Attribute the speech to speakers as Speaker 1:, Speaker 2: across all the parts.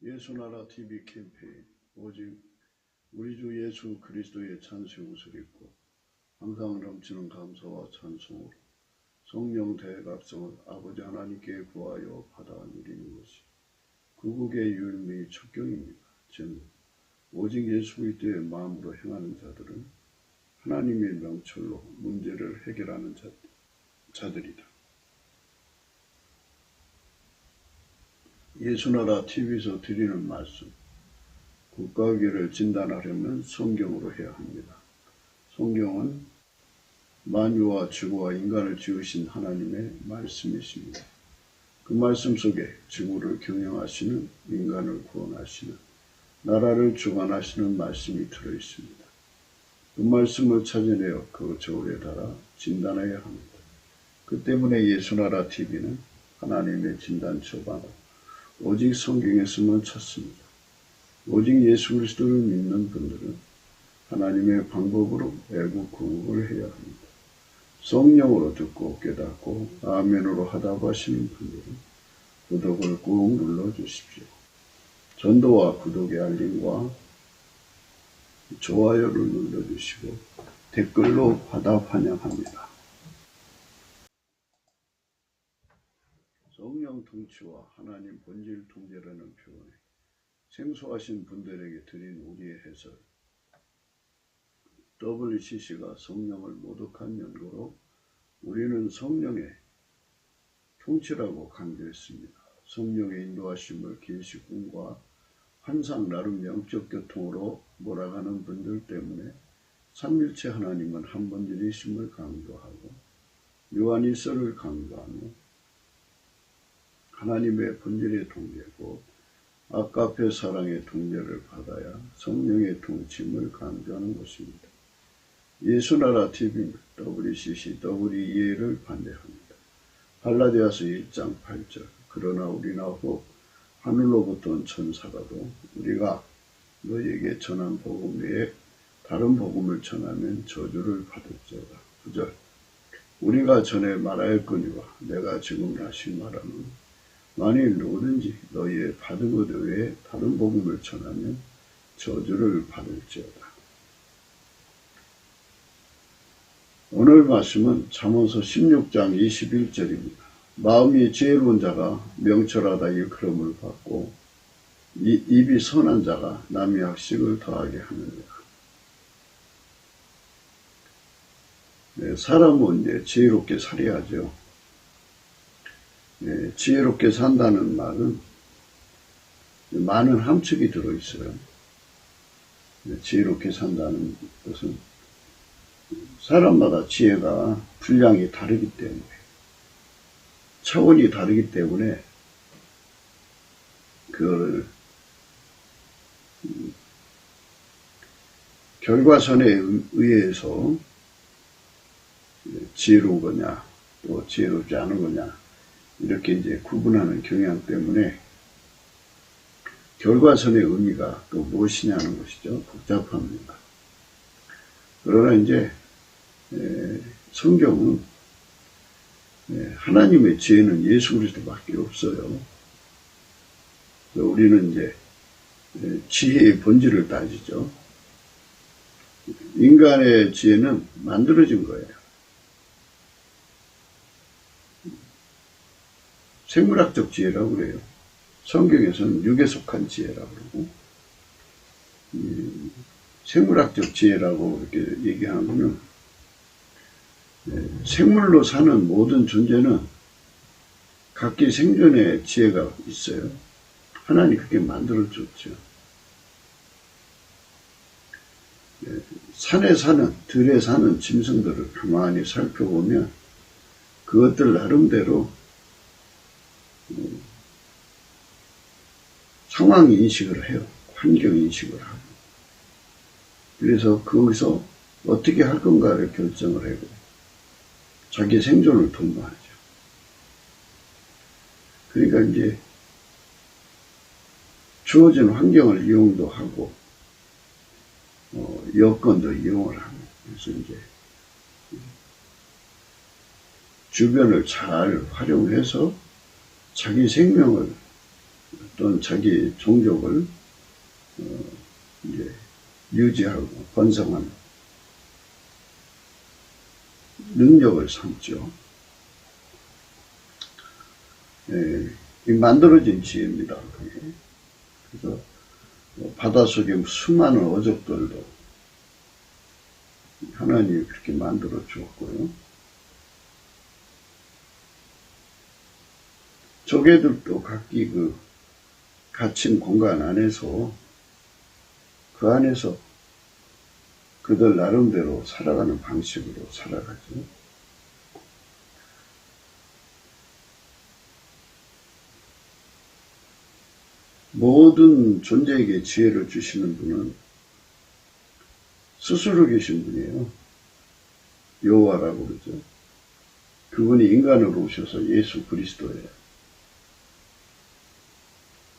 Speaker 1: 예수나라 TV 캠페인 오직 우리 주 예수 그리스도의 찬수의 옷을 입고 항상 넘치는 감사와 찬송으로 성령 대각성을 아버지 하나님께 구하여 받아 누리는 것이 구국의 유일무이 첩경입니다. 즉 오직 예수 그리스도의 마음으로 행하는 자들은 하나님의 명철로 문제를 해결하는 자들이다. 예수나라 TV에서 드리는 말씀, 국가위기를 진단하려면 성경으로 해야 합니다. 성경은 만유와 지구와 인간을 지으신 하나님의 말씀이십니다. 그 말씀 속에 지구를 경영하시는, 인간을 구원하시는, 나라를 주관하시는 말씀이 들어있습니다. 그 말씀을 찾아내어 그 저울에 달아 진단해야 합니다. 그 때문에 예수나라 TV는 하나님의 진단 처방을 오직 성경에서만 찾습니다. 오직 예수 그리스도를 믿는 분들은 하나님의 방법으로 애국 구국을 해야 합니다. 성령으로 듣고 깨닫고 아멘으로 하다고 하시는 분들은 구독을 꾹 눌러주십시오. 전도와 구독의 알림과 좋아요를 눌러주시고 댓글로 받아 환영합니다. 성령 통치와 하나님 본질 통제라는 표현에 생소하신 분들에게 드린 우리의 해설, WCC가 성령을 모독한 연고로 우리는 성령의 통치라고 강조했습니다. 성령의 인도하심을 계시꾼과 환상 나름 영적 교통으로 몰아가는 분들 때문에 삼일체 하나님은 한 분들이심을 강조하고 요한일서를 강조하며 하나님의 본질의 통제고 아까페 사랑의 통제를 받아야 성령의 통치임을 강조하는 것입니다. 예수나라 TV는 WCC, WEA를 반대합니다. 갈라디아서 1장 8절 그러나 우리나 혹 하늘로부터 온 천사가도 우리가 너희에게 전한 복음 외에 다른 복음을 전하면 저주를 받을지어다. 9절 우리가 전에 말하였거니와 내가 지금 다시 말하노니 만일 누구든지 너희의 받은 것 외에 다른 복음을 전하면 저주를 받을지어다. 오늘 말씀은 잠언서 16장 21절입니다. 마음이 지혜로운 자가 명철하다 일컬음을 받고 입이 선한 자가 남의 학식을 더하게 하느니라. 네, 사람은 이제 지혜롭게 살아야죠. 네, 지혜롭게 산다는 말은 많은 함축이 들어있어요. 네, 지혜롭게 산다는 것은 사람마다 지혜가 분량이 다르기 때문에 차원이 다르기 때문에 그걸 결과선에 의해서 지혜로운 거냐 또 지혜롭지 않은 거냐 이렇게 이제 구분하는 경향 때문에 결과선의 의미가 또 무엇이냐는 것이죠. 복잡합니다. 그러나 이제 성경은 하나님의 지혜는 예수 그리스도밖에 없어요. 우리는 이제 지혜의 본질을 따지죠. 인간의 지혜는 만들어진 거예요. 생물학적 지혜라고 그래요. 성경에서는 육에 속한 지혜라고 그러고 생물학적 지혜라고 이렇게 얘기하는 거는 생물로 사는 모든 존재는 각기 생존의 지혜가 있어요. 하나님 그렇게 만들어줬죠. 산에 사는, 들에 사는 짐승들을 가만히 살펴보면 그것들 나름대로 상황 인식을 해요. 환경 인식을 하고. 그래서 거기서 어떻게 할 건가를 결정을 하고 자기 생존을 도모하죠. 그러니까 이제 주어진 환경을 이용도 하고 여건도 이용을 하고 그래서 이제 주변을 잘 활용해서 자기 생명을 또는 자기 종족을 이제 유지하고 번성하는 능력을 삼죠. 이 만들어진 지혜입니다. 그게. 그래서 바닷속에 수많은 어족들도 하나님이 그렇게 만들어 주었고요. 조개들도 각기 그 갇힌 공간 안에서 그 안에서 그들 나름대로 살아가는 방식으로 살아가죠. 모든 존재에게 지혜를 주시는 분은 스스로 계신 분이에요. 여호와라고 그러죠. 그분이 인간으로 오셔서 예수 그리스도예요.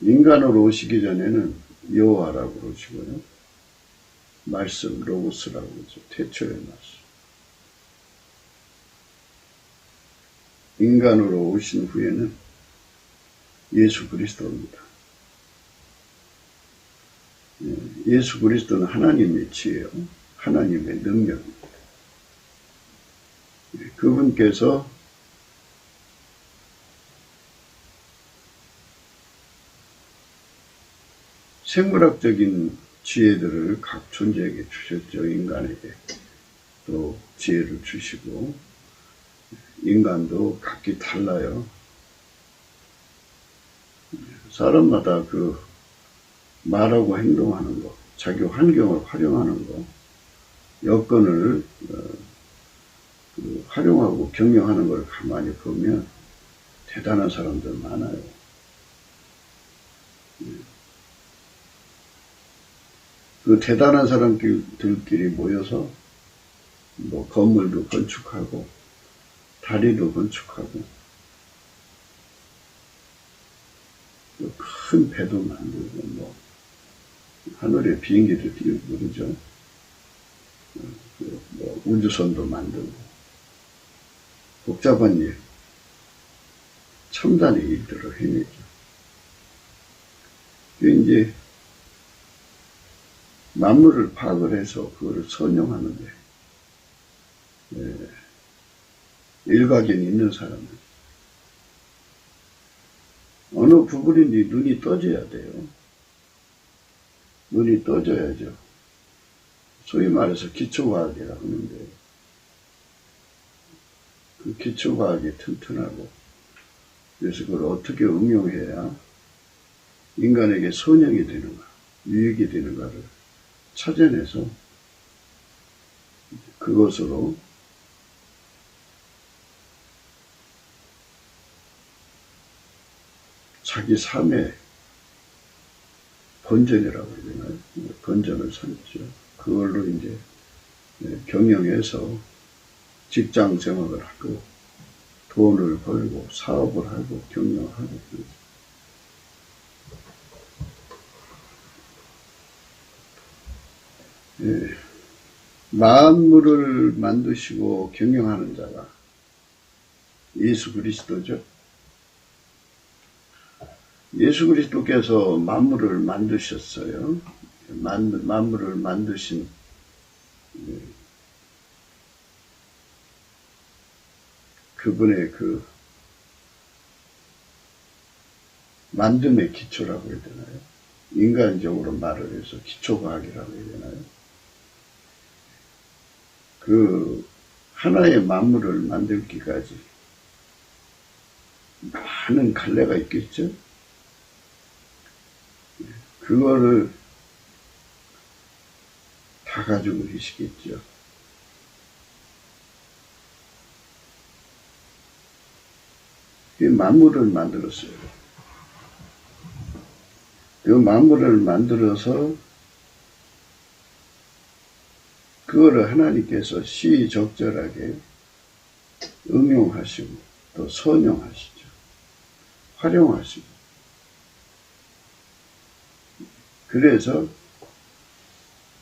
Speaker 1: 인간으로 오시기 전에는 여호와라고 그러시고요. 말씀, 로고스라고 그러죠. 태초의 말씀. 인간으로 오신 후에는 예수 그리스도입니다. 예수 그리스도는 하나님의 지혜요. 하나님의 능력입니다. 그분께서 생물학적인 지혜들을 각 존재에게 주셨죠. 인간에게 또 지혜를 주시고 인간도 각기 달라요. 사람마다 그 말하고 행동하는 것, 자기 환경을 활용하는 것, 여건을 활용하고 경영하는 걸 가만히 보면 대단한 사람들 많아요. 그 대단한 사람들끼리 모여서 뭐 건물도 건축하고 다리도 건축하고 큰 배도 만들고 뭐 하늘에 비행기도 띄우고 그러죠. 뭐 우주선도 만들고 복잡한 일, 첨단의 일들을 해내죠. 이제 만물을 파악을 해서 그거를 선용하는데 일가견이 있는 사람은 어느 부분인지 눈이 떠져야 돼요. 눈이 떠져야죠. 소위 말해서 기초과학이라고 하는데 그 기초과학이 튼튼하고 그래서 그걸 어떻게 응용해야 인간에게 선용이 되는가, 유익이 되는가를 찾아내서 그것으로 자기 삶의 본전이라고 해야 되나요? 본전을 삼죠. 그걸로 이제 경영해서 직장 생활을 하고 돈을 벌고 사업을 하고 경영을 하고 만물을 만드시고 경영하는 자가 예수 그리스도죠. 예수 그리스도께서 만물을 만드셨어요. 만물을 만드신 그분의 그 만듦의 기초라고 해야 되나요? 인간적으로 말을 해서 기초과학이라고 해야 되나요? 그 하나의 만물을 만들기까지 많은 갈래가 있겠죠? 그거를 다 가지고 계시겠죠. 만물을 만들었어요. 그 만물을 만들어서 그거를 하나님께서 시적절하게 응용하시고 또 선용하시죠. 활용하시고 그래서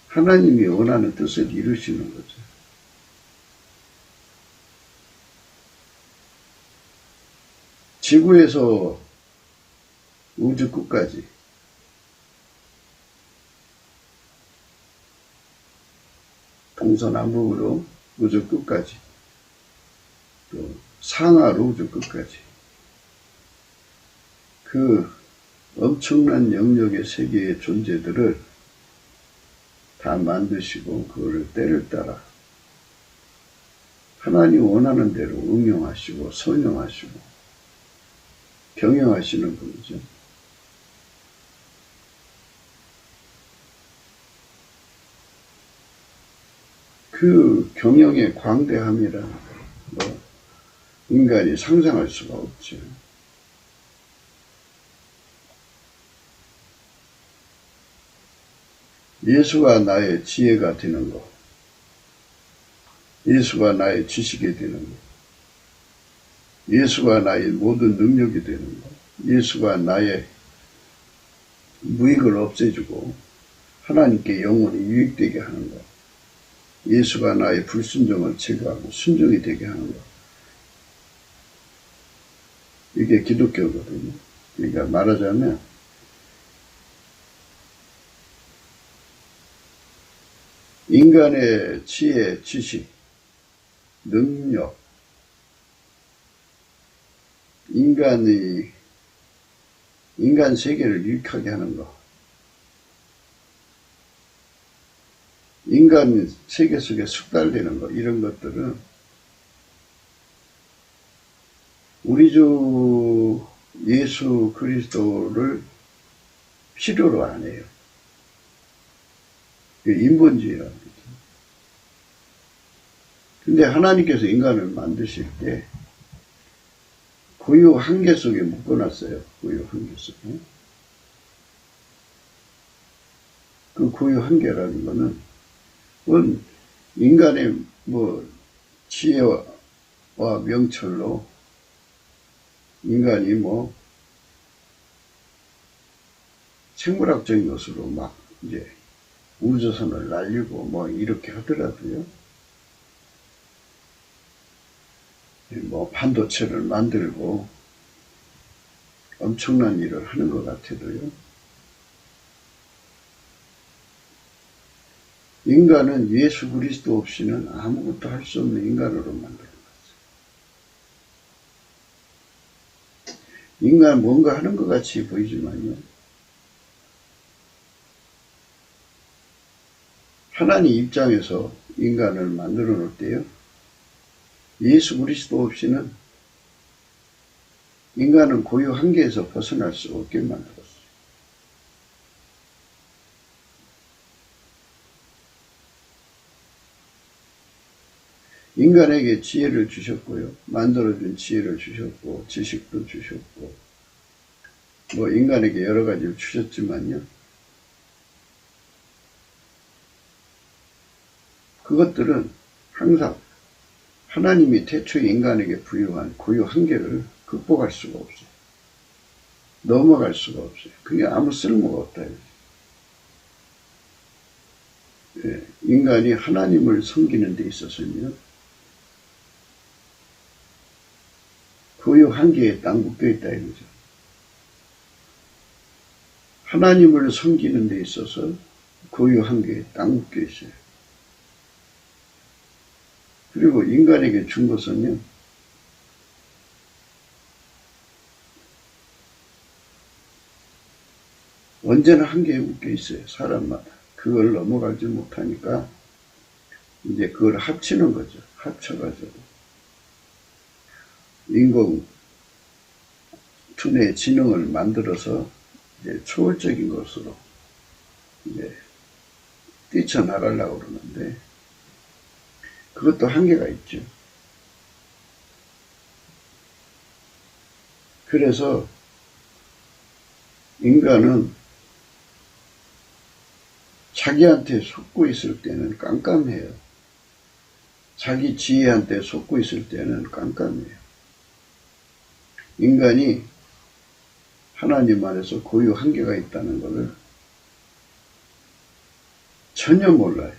Speaker 1: 하나님이 원하는 뜻을 이루시는 거죠. 지구에서 우주 끝까지. 동서남북으로 우주 끝까지. 또 상하로 우주 끝까지. 그 엄청난 영역의 세계의 존재들을 다 만드시고 그거를 때를 따라 하나님 원하는 대로 응용하시고 선용하시고 경영하시는 분이죠. 그 경영의 광대함이라 인간이 상상할 수가 없죠. 예수가 나의 지혜가 되는 것, 예수가 나의 지식이 되는 것, 예수가 나의 모든 능력이 되는 것, 예수가 나의 무익을 없애주고 하나님께 영원히 유익되게 하는 것, 예수가 나의 불순종을 제거하고 순종이 되게 하는 것. 이게 기독교거든요. 그러니까 말하자면 인간의 지혜, 지식, 능력, 인간 세계를 유익하게 하는 것, 인간 세계 속에 숙달되는 것, 이런 것들은 우리 주 예수 그리스도를 필요로 안 해요. 인본주의라는 거죠. 근데 하나님께서 인간을 만드실 때 고유 한계 속에 묶어놨어요. 고유 한계 속에. 그 고유 한계라는 거는 인간의 지혜와 명철로 인간이 생물학적인 것으로 막 이제 우주선을 날리고 이렇게 하더라도요. 반도체를 만들고 엄청난 일을 하는 것 같아도요. 인간은 예수 그리스도 없이는 아무것도 할 수 없는 인간으로 만들어놨어요. 인간 뭔가 하는 것 같이 보이지만요. 하나님 입장에서 인간을 만들어 놓을 때요. 예수 그리스도 없이는 인간은 고유 한계에서 벗어날 수 없게 만들었어요. 인간에게 지혜를 주셨고요. 만들어준 지혜를 주셨고 지식도 주셨고 인간에게 여러 가지를 주셨지만요. 그것들은 항상 하나님이 태초에 인간에게 부여한 고유 한계를 극복할 수가 없어요. 넘어갈 수가 없어요. 그게 아무 쓸모가 없다. 인간이 하나님을 섬기는 데 있어서는요. 고유 한계에 딱 묶여있다 이거죠. 하나님을 섬기는 데 있어서 고유 한계에 딱 묶여있어요. 그리고 인간에게 준 것은요. 언제나 한계에 묶여있어요. 사람마다. 그걸 넘어가지 못하니까 이제 그걸 합치는 거죠. 합쳐가지고. 인공 두뇌 지능을 만들어서 이제 초월적인 것으로 이제 뛰쳐나가려고 그러는데 그것도 한계가 있죠. 그래서 인간은 자기한테 속고 있을 때는 깜깜해요. 자기 지혜한테 속고 있을 때는 깜깜해요. 인간이 하나님 안에서 고유 한계가 있다는 것을 전혀 몰라요.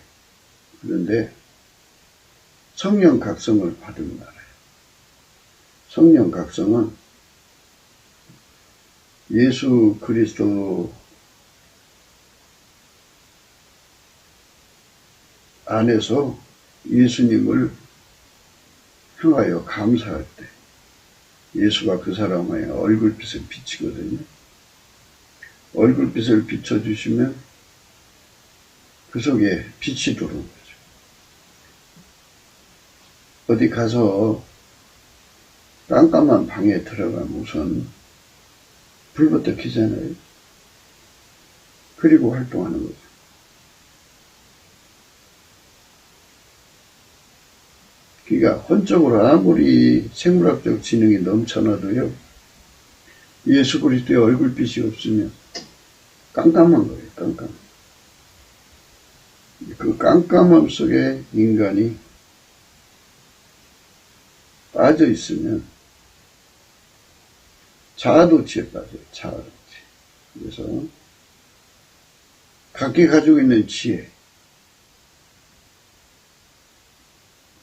Speaker 1: 그런데 성령 각성을 받으면 알아요. 성령 각성은 예수 그리스도 안에서 예수님을 향하여 감사할 때 예수가 그 사람의 얼굴빛을 비치거든요. 얼굴빛을 비춰주시면 그 속에 빛이 들어오는 거죠. 어디 가서 깜깜한 방에 들어가면 우선 불부터 켜잖아요. 그리고 활동하는 거죠. 그러니까 혼적으로 아무리 생물학적 지능이 넘쳐나도요, 예수 그리스도의 얼굴빛이 없으면 깜깜한 거예요. 깜깜. 그 깜깜함 속에 인간이 빠져 있으면 자아도취에 빠져요. 자아도취. 그래서 각기 가지고 있는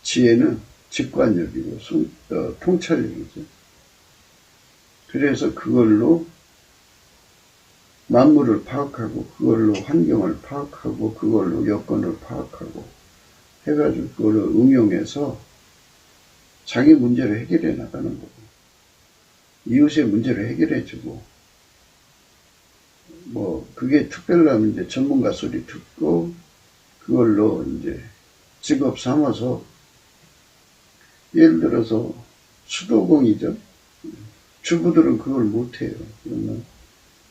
Speaker 1: 지혜는 직관력이고 통찰력이죠. 그래서 그걸로 만물을 파악하고 그걸로 환경을 파악하고 그걸로 여건을 파악하고 해가지고 그걸 응용해서 자기 문제를 해결해 나가는 거고 이웃의 문제를 해결해주고 뭐 그게 특별하면 이제 전문가 소리 듣고 그걸로 이제 직업 삼아서 예를 들어서 수도공이죠. 주부들은 그걸 못해요. 그러면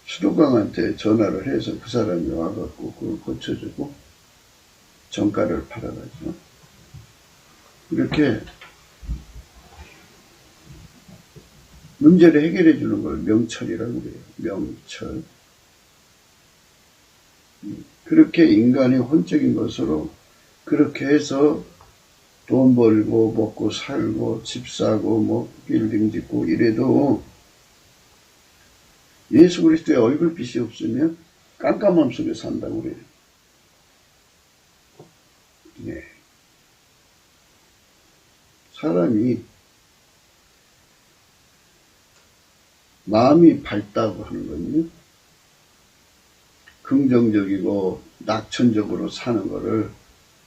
Speaker 1: 수도공한테 전화를 해서 그 사람이 와갖고 그걸 고쳐주고 정가를 팔아가죠. 이렇게 문제를 해결해 주는 걸 명철이라고 그래요. 명철. 그렇게 인간이 혼적인 것으로 그렇게 해서 돈 벌고 먹고 살고 집 사고 뭐 빌딩 짓고 이래도 예수 그리스도의 얼굴빛이 없으면 깜깜함 속에 산다고 그래요. 네. 사람이 마음이 밝다고 하는 건요. 긍정적이고 낙천적으로 사는 거를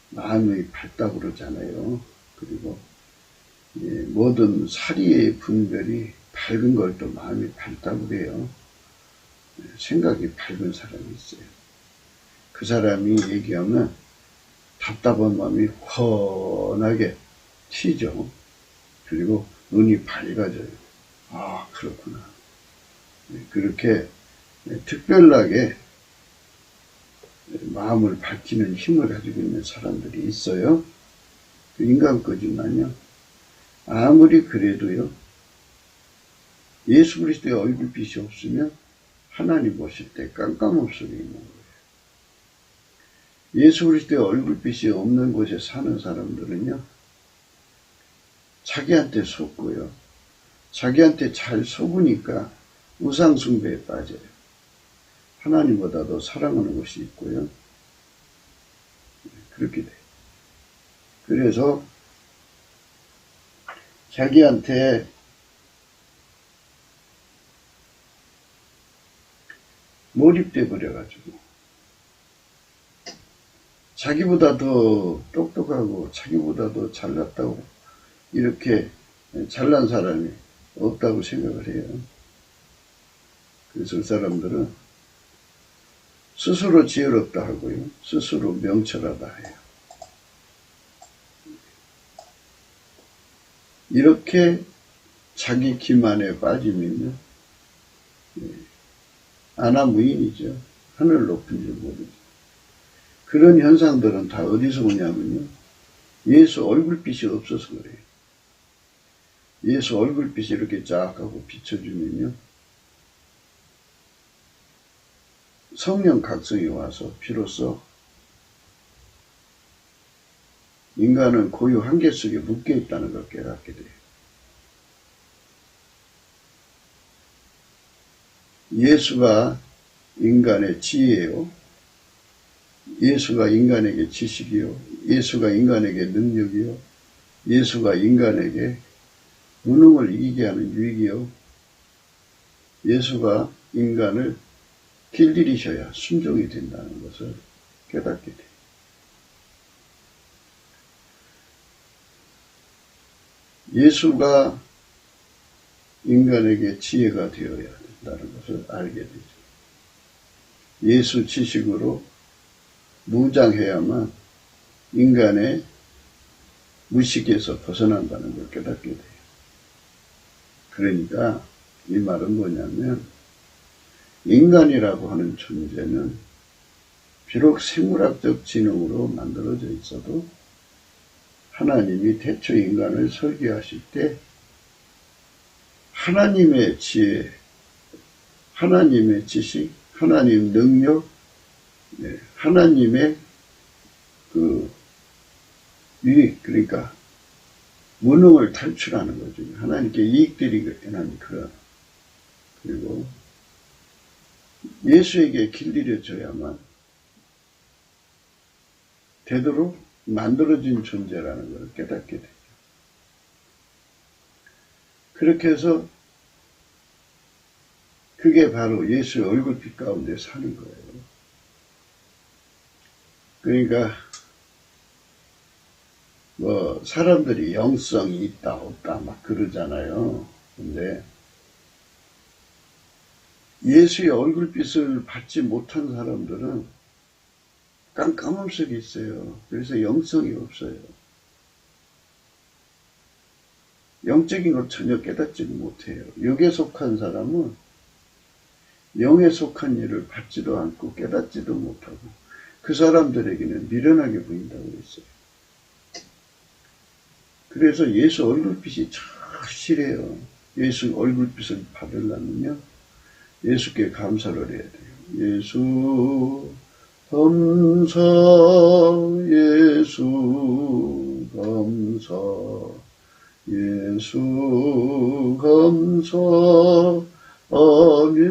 Speaker 1: 마음이 밝다고 그러잖아요. 그리고 모든 사리의 분별이 밝은 걸 또 마음이 밝다고 그래요. 생각이 밝은 사람이 있어요. 그 사람이 얘기하면 답답한 마음이 훤하게 튀죠. 그리고 눈이 밝아져요. 아, 그렇구나. 그렇게 특별하게 마음을 밝히는 힘을 가지고 있는 사람들이 있어요. 인간 거지만요. 아무리 그래도요. 예수 그리스도의 얼굴빛이 없으면 하나님 보실 때 깜깜함 속에 있는 거예요. 예수 그리스도의 얼굴빛이 없는 곳에 사는 사람들은요. 자기한테 속고요. 자기한테 잘 속으니까 우상숭배에 빠져요. 하나님보다도 사랑하는 것이 있고요. 그렇게 돼요. 그래서 자기한테 몰입돼 버려가지고 자기보다 더 똑똑하고 자기보다 더 잘났다고 이렇게 잘난 사람이 없다고 생각을 해요. 그래서 그 사람들은 스스로 지혜롭다 하고요. 스스로 명철하다 해요. 이렇게 자기 기만에 빠지면요. 아나무인이죠. 하늘 높은 줄 모르죠. 그런 현상들은 다 어디서 오냐면요. 예수 얼굴빛이 없어서 그래요. 예수 얼굴빛이 이렇게 쫙 하고 비춰주면요. 성령 각성이 와서 비로소 인간은 고유 한계 속에 묶여 있다는 걸 깨닫게 돼요. 예수가 인간의 지혜요. 예수가 인간에게 지식이요. 예수가 인간에게 능력이요. 예수가 인간에게 무능을 이기게 하는 유익이요. 예수가 인간을 길들이셔야 순종이 된다는 것을 깨닫게 돼요. 예수가 인간에게 지혜가 되어야 된다는 것을 알게 되죠. 예수 지식으로 무장해야만 인간의 무식에서 벗어난다는 걸 깨닫게 돼요. 그러니까 이 말은 뭐냐면 인간이라고 하는 존재는 비록 생물학적 지능으로 만들어져 있어도 하나님이 태초 인간을 설계하실 때 하나님의 지혜, 하나님의 지식, 하나님 능력, 하나님의 그 유익, 그러니까 무능을 탈출하는 거죠. 하나님께 이익드리는 그런, 그리고 예수에게 길들여져야만 되도록 만들어진 존재라는 걸 깨닫게 되죠. 그렇게 해서 그게 바로 예수의 얼굴빛 가운데 사는 거예요. 그러니까 뭐 사람들이 영성이 있다 없다 막 그러잖아요. 근데 예수의 얼굴빛을 받지 못한 사람들은 깜깜함 속에 있어요. 그래서 영성이 없어요. 영적인 걸 전혀 깨닫지 못해요. 육에 속한 사람은 영에 속한 일을 받지도 않고 깨닫지도 못하고 그 사람들에게는 미련하게 보인다고 했어요. 그래서 예수 얼굴빛이 착실해요. 예수 얼굴빛을 받으려면요, 예수께 감사를 해야 돼요. 예수 감사, 예수 감사, 예수 감사, 아멘,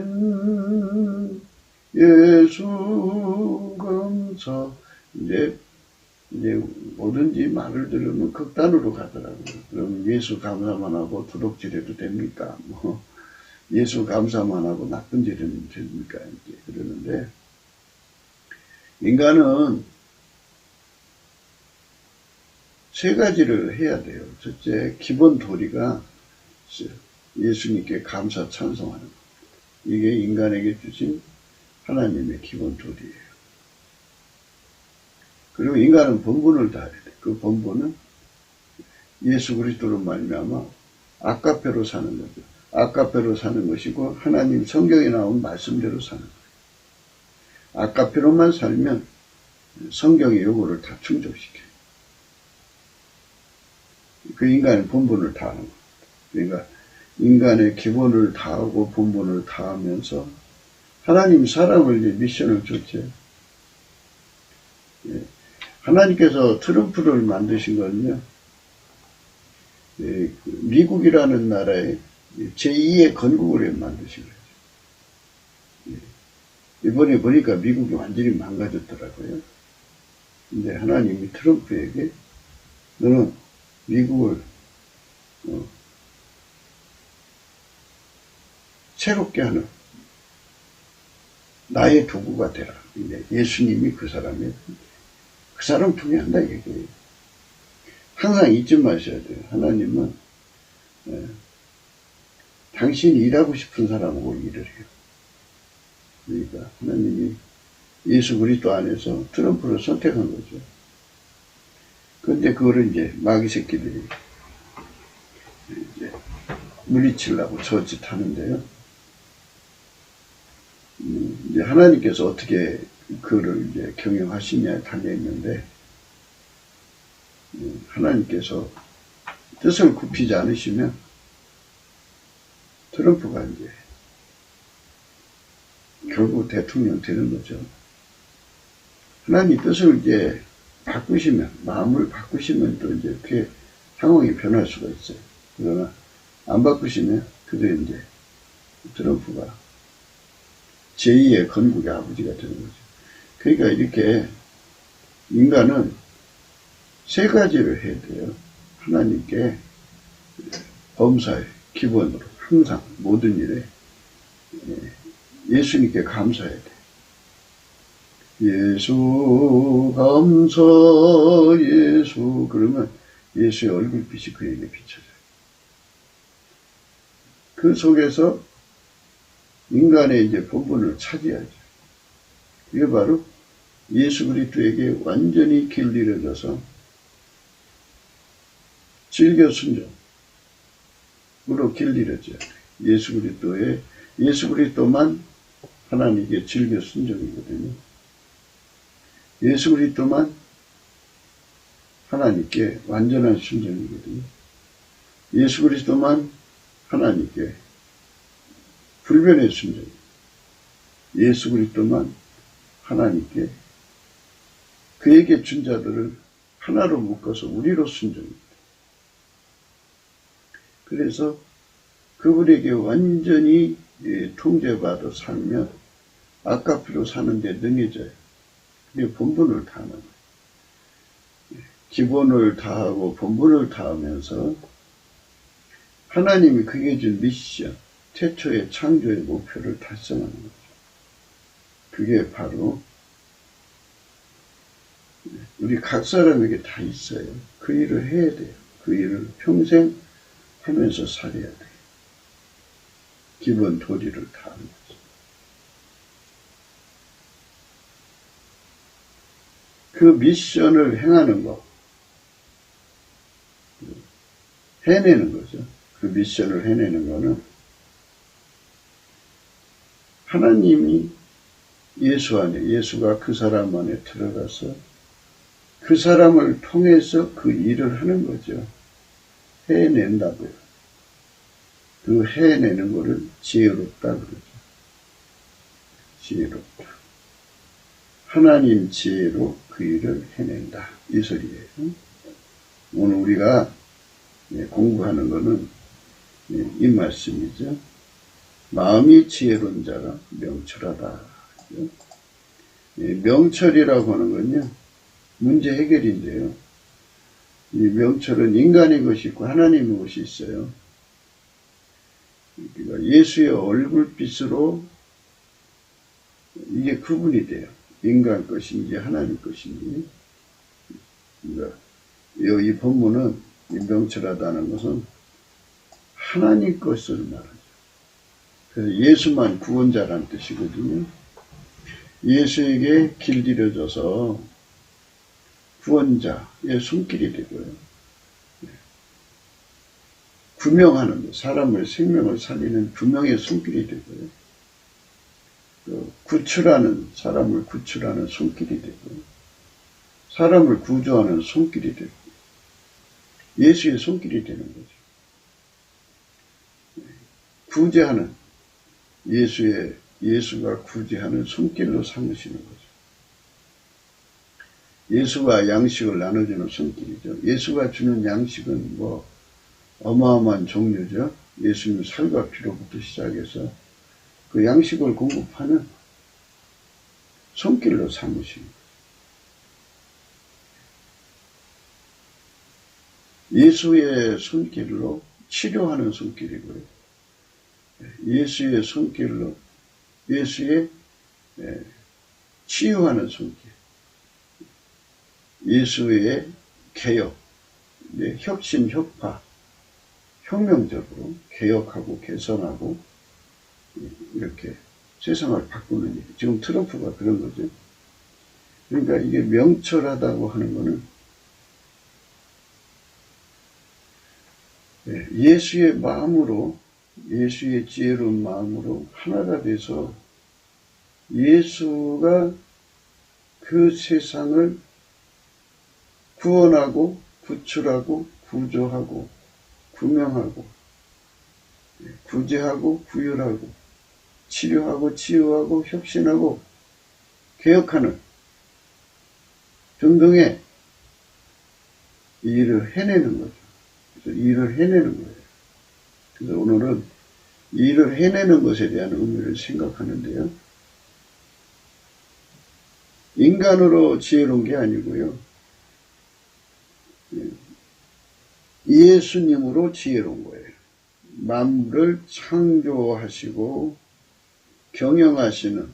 Speaker 1: 예수 감사. 이제 뭐든지 말을 들으면 극단으로 가더라고요. 그럼 예수 감사만 하고 도둑질해도 됩니까? 뭐 예수 감사만 하고 나쁜 짓은 됩니까? 이제 그러는데 인간은 세 가지를 해야 돼요. 첫째, 기본 도리가 예수님께 감사 찬송하는 겁니다. 이게 인간에게 주신 하나님의 기본 도리예요. 그리고 인간은 본분을 다해야 돼. 그 본분은 예수 그리스도로 말미암아 아까페로 사는 거죠. 아까페로 사는 것이고 하나님 성경에 나온 말씀대로 사는 거예요. 아까페로만 살면 성경의 요구를 다 충족시켜요. 그 인간의 본분을 다하는 겁니다. 그러니까 인간의 기본을 다하고 본분을 다하면서 하나님 사람을 이제 미션을 줬죠. 하나님께서 트럼프를 만드신 거는요, 미국이라는 나라의 제2의 건국을 만드신 거예요. 이번에 보니까 미국이 완전히 망가졌더라고요. 근데 하나님이 트럼프에게 너는 미국을 새롭게 하는 나의 도구가 되라. 예수님이 그 사람 통해 한다 얘기예요. 항상 잊지 마셔야 돼요. 하나님은 당신이 일하고 싶은 사람하고 일을 해요. 그러니까 하나님이 예수 그리스도 안에서 트럼프를 선택한 거죠. 그런데 그거를 이제 마귀 새끼들이 이제 물리치려고 저짓 하는데요. 이제 하나님께서 어떻게 그를 이제 경영하시냐에 달려있는데, 하나님께서 뜻을 굽히지 않으시면 트럼프가 이제 결국 대통령 되는 거죠. 하나님 뜻을 이제 바꾸시면, 마음을 바꾸시면 또 이제 그게 상황이 변할 수가 있어요. 그러나 안 바꾸시면 그도 이제 트럼프가 제2의 건국의 아버지가 되는 거죠. 그러니까 이렇게 인간은 세 가지를 해야 돼요. 하나님께 범사의 기본으로 항상 모든 일에 예수님께 감사해야 돼. 예수 감사 예수 그러면 예수의 얼굴빛이 그에게 비춰져요. 그 속에서 인간의 이제 본분을 차지하죠. 이게 바로 예수 그리스도에게 완전히 길들여져서 즐겨 순종으로 길들여져야 돼요. 예수 그리스도만 하나님께 즐겨 순종이거든요. 예수 그리스도만 하나님께 완전한 순종이거든요. 예수 그리스도만 하나님께 불변의 순종이에요. 예수 그리스도만 하나님께 그에게 준 자들을 하나로 묶어서 우리로 순종입니다. 그래서 그분에게 완전히 통제받아 살면 아까피로 사는데 능해져요. 그게 본분을 다하는 거예요. 기본을 다하고 본분을 다하면서 하나님이 그게 준 미션, 태초의 창조의 목표를 달성하는 거죠. 그게 바로 우리 각 사람에게 다 있어요. 그 일을 해야 돼요. 그 일을 평생 하면서 살아야 돼요. 기본 도리를 다하는 거죠. 그 미션을 행하는 거, 해내는 거죠. 그 미션을 해내는 거는 하나님이 예수 안에, 예수가 그 사람 안에 들어가서 그 사람을 통해서 그 일을 하는 거죠. 해낸다고요. 그 해내는 거를 지혜롭다 그러죠. 지혜롭다. 하나님 지혜로 그 일을 해낸다. 이 소리예요. 오늘 우리가 공부하는 거는 이 말씀이죠. 마음이 지혜로운 자가 명철하다. 명철이라고 하는 건요, 문제 해결인데요. 이 명철은 인간의 것이 있고 하나님의 것이 있어요. 그러니까 예수의 얼굴빛으로 이게 구분이 돼요. 인간 것인지 하나님 것인지. 그러니까 이 본문은 이 명철하다는 것은 하나님 것을 말하죠. 그래서 예수만 구원자라는 뜻이거든요. 예수에게 길들여져서 구원자의 손길이 되고요. 구명하는, 사람의 생명을 살리는 구명의 손길이 되고요. 구출하는, 사람을 구출하는 손길이 되고요. 사람을 구조하는 손길이 되고 예수의 손길이 되는 거죠. 구제하는, 예수가 구제하는 손길로 삼으시는 거죠. 예수가 양식을 나눠주는 손길이죠. 예수가 주는 양식은 어마어마한 종류죠. 예수님 살과 피로부터 시작해서 그 양식을 공급하는 손길로 삼으시는 거죠. 예수의 손길로 치료하는 손길이고요. 예수의 손길로 예수의 치유하는 손길. 예수의 개혁, 혁신, 혁파, 혁명적으로 개혁하고 개선하고 이렇게 세상을 바꾸는 일. 지금 트럼프가 그런 거죠. 그러니까 이게 명철하다고 하는 거는 예수의 마음으로, 예수의 지혜로운 마음으로 하나가 돼서 예수가 그 세상을 구원하고 구출하고 구조하고 구명하고 구제하고 구휼하고 치료하고 치유하고 혁신하고 개혁하는 등등의 일을 해내는 거죠. 그래서 일을 해내는 거예요. 그래서 오늘은 일을 해내는 것에 대한 의미를 생각하는데요. 인간으로 지혜로운 게 아니고요. 예수님으로 지혜로운 거예요. 만물을 창조하시고 경영하시는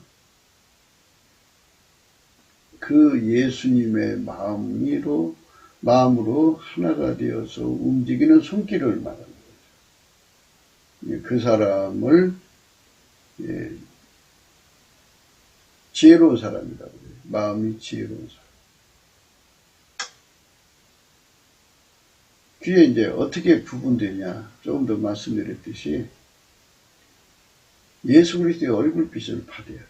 Speaker 1: 그 예수님의 마음으로 하나가 되어서 움직이는 손길을 말하는 거죠. 그 사람을 지혜로운 사람이라고 해요. 마음이 지혜로운 사람. 그게 이제 어떻게 구분되냐, 조금 더 말씀드렸듯이 예수 그리스도의 얼굴빛을 받아야 돼.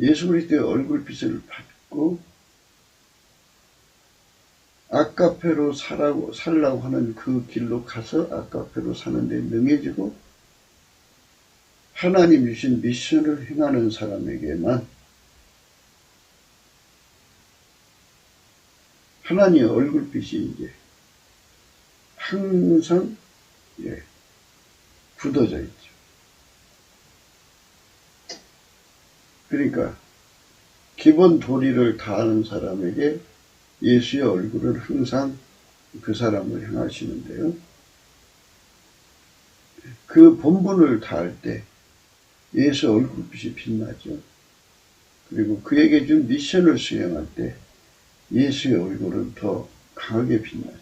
Speaker 1: 예수 그리스도의 얼굴빛을 받고 아까페로 살라고 하는 그 길로 가서 아까페로 사는데 능해지고 하나님 주신 미션을 행하는 사람에게만 하나님의 얼굴빛이 이제 항상 굳어져 있죠. 그러니까 기본 도리를 다하는 사람에게 예수의 얼굴을 항상 그 사람을 향하시는데요. 그 본분을 다할 때 예수의 얼굴빛이 빛나죠. 그리고 그에게 준 미션을 수행할 때 예수의 얼굴은 더 강하게 빛나죠.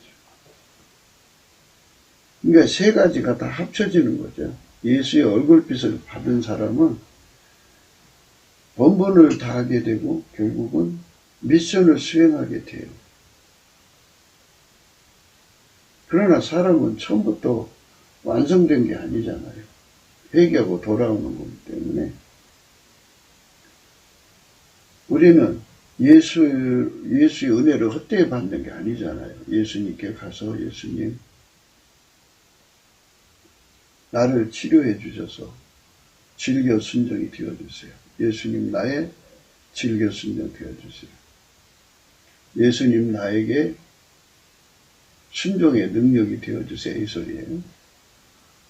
Speaker 1: 그러니까 세 가지가 다 합쳐지는 거죠. 예수의 얼굴빛을 받은 사람은 본분을 다하게 되고 결국은 미션을 수행하게 돼요. 그러나 사람은 처음부터 완성된 게 아니잖아요. 회개하고 돌아오는 거기 때문에 우리는 예수의 은혜를 헛되이 받는 게 아니잖아요. 예수님께 가서 예수님 나를 치료해 주셔서 질겨 순종이 되어주세요. 예수님 나의 질겨 순종 되어주세요. 예수님 나에게 순종의 능력이 되어주세요. 이 소리예요.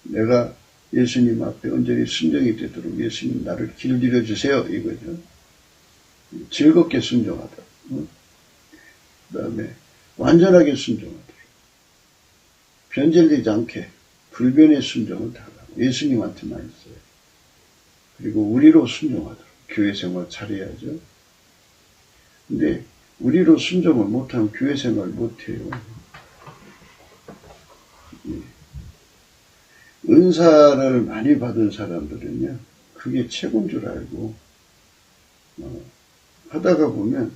Speaker 1: 내가 예수님 앞에 온전히 순종이 되도록 예수님 나를 길들여 주세요. 이거죠. 즐겁게 순종하다. 그 다음에 완전하게 순종하도록. 변절되지 않게 불변의 순종을 다하고 예수님한테만 있어요. 그리고 우리로 순종하도록 교회 생활 잘해야죠. 근데 우리로 순종을 못하면 교회 생활 못해요. 은사를 많이 받은 사람들은요, 그게 최고인 줄 알고 하다가 보면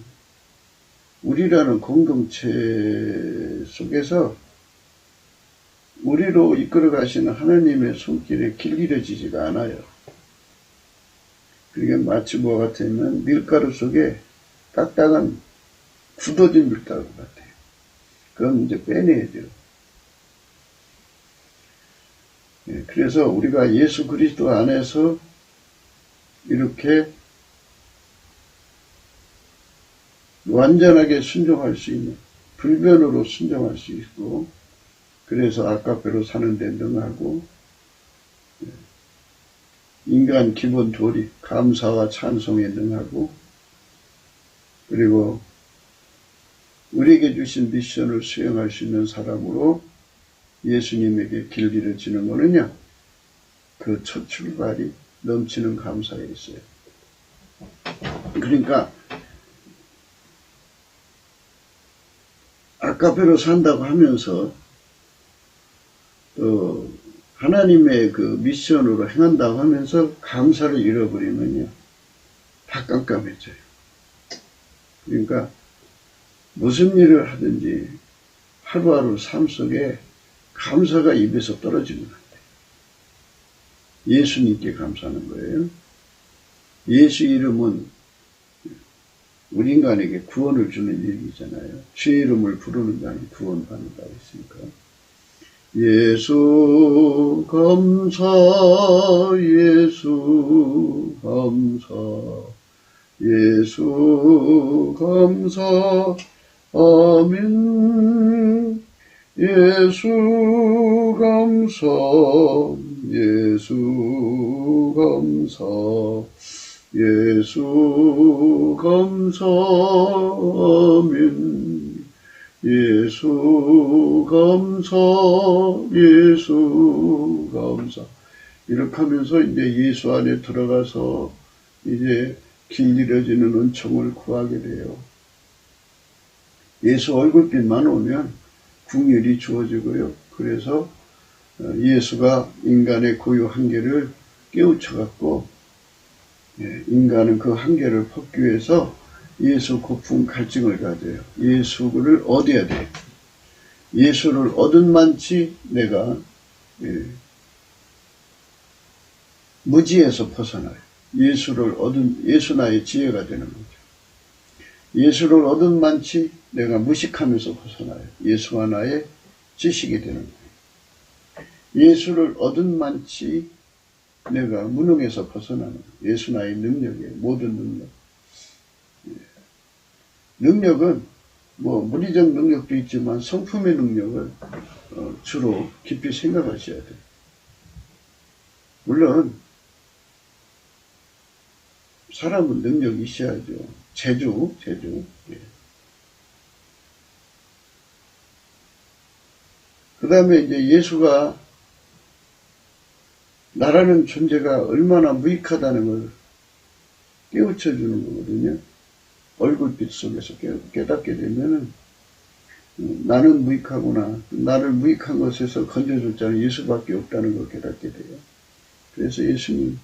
Speaker 1: 우리라는 공동체 속에서 우리로 이끌어 가시는 하나님의 손길에 길들여지지가 않아요. 그게 마치 뭐가 같으면 밀가루 속에 딱딱한 굳어진 밀가루 같아요. 그럼 이제 빼내야 돼요. 그래서 우리가 예수 그리스도 안에서 이렇게 완전하게 순종할 수 있는, 불변으로 순종할 수 있고, 그래서 아까배로 사는 데 능하고, 인간 기본 도리, 감사와 찬송에 능하고, 그리고 우리에게 주신 미션을 수행할 수 있는 사람으로 예수님에게 길들여지는 거는요, 그 첫 출발이 넘치는 감사에 있어요. 그러니까 아까배로 산다고 하면서 또 하나님의 그 미션으로 행한다고 하면서 감사를 잃어버리면요, 다 깜깜해져요. 그러니까 무슨 일을 하든지 하루하루 삶 속에 감사가 입에서 떨어지면 안 돼요. 예수님께 감사하는 거예요. 예수 이름은 우리 인간에게 구원을 주는 얘기잖아요. 주의 이름을 부르는 자는 구원받는다고 했으니까. 예수 감사, 예수 감사, 예수 감사, 아멘. 예수 감사, 예수 감사, 예수 감사, 아멘. 예수 감사, 예수 감사. 이렇게 하면서 이제 예수 안에 들어가서 이제 길들여지는 은총을 구하게 돼요. 예수 얼굴빛만 오면 궁율이 주어지고요. 그래서 예수가 인간의 고유 한계를 깨우쳐갖고 인간은 그 한계를 벗기 위해서 예수 고품 갈증을 가져요. 예수를 얻어야 돼요. 예수를 얻은 만치 내가 무지에서 벗어나요. 예수를 얻은 예수 나의 지혜가 되는 거죠. 예수를 얻은 만치 내가 무식함에서 벗어나요. 예수와 나의 지식이 되는 거예요. 예수를 얻은 만치 내가 무능에서 벗어나는 거예요. 예수 나의 능력이에요. 모든 능력. 능력은 뭐 물리적 능력도 있지만 성품의 능력을 주로 깊이 생각하셔야 돼요. 물론 사람은 능력이 있어야죠. 재주. 그 다음에 이제 예수가 나라는 존재가 얼마나 무익하다는 걸 깨우쳐 주는 거거든요. 얼굴빛 속에서 깨닫게 되면은 나는 무익하구나. 나를 무익한 것에서 건져줬잖아요. 예수밖에 없다는 걸 깨닫게 돼요. 그래서 예수님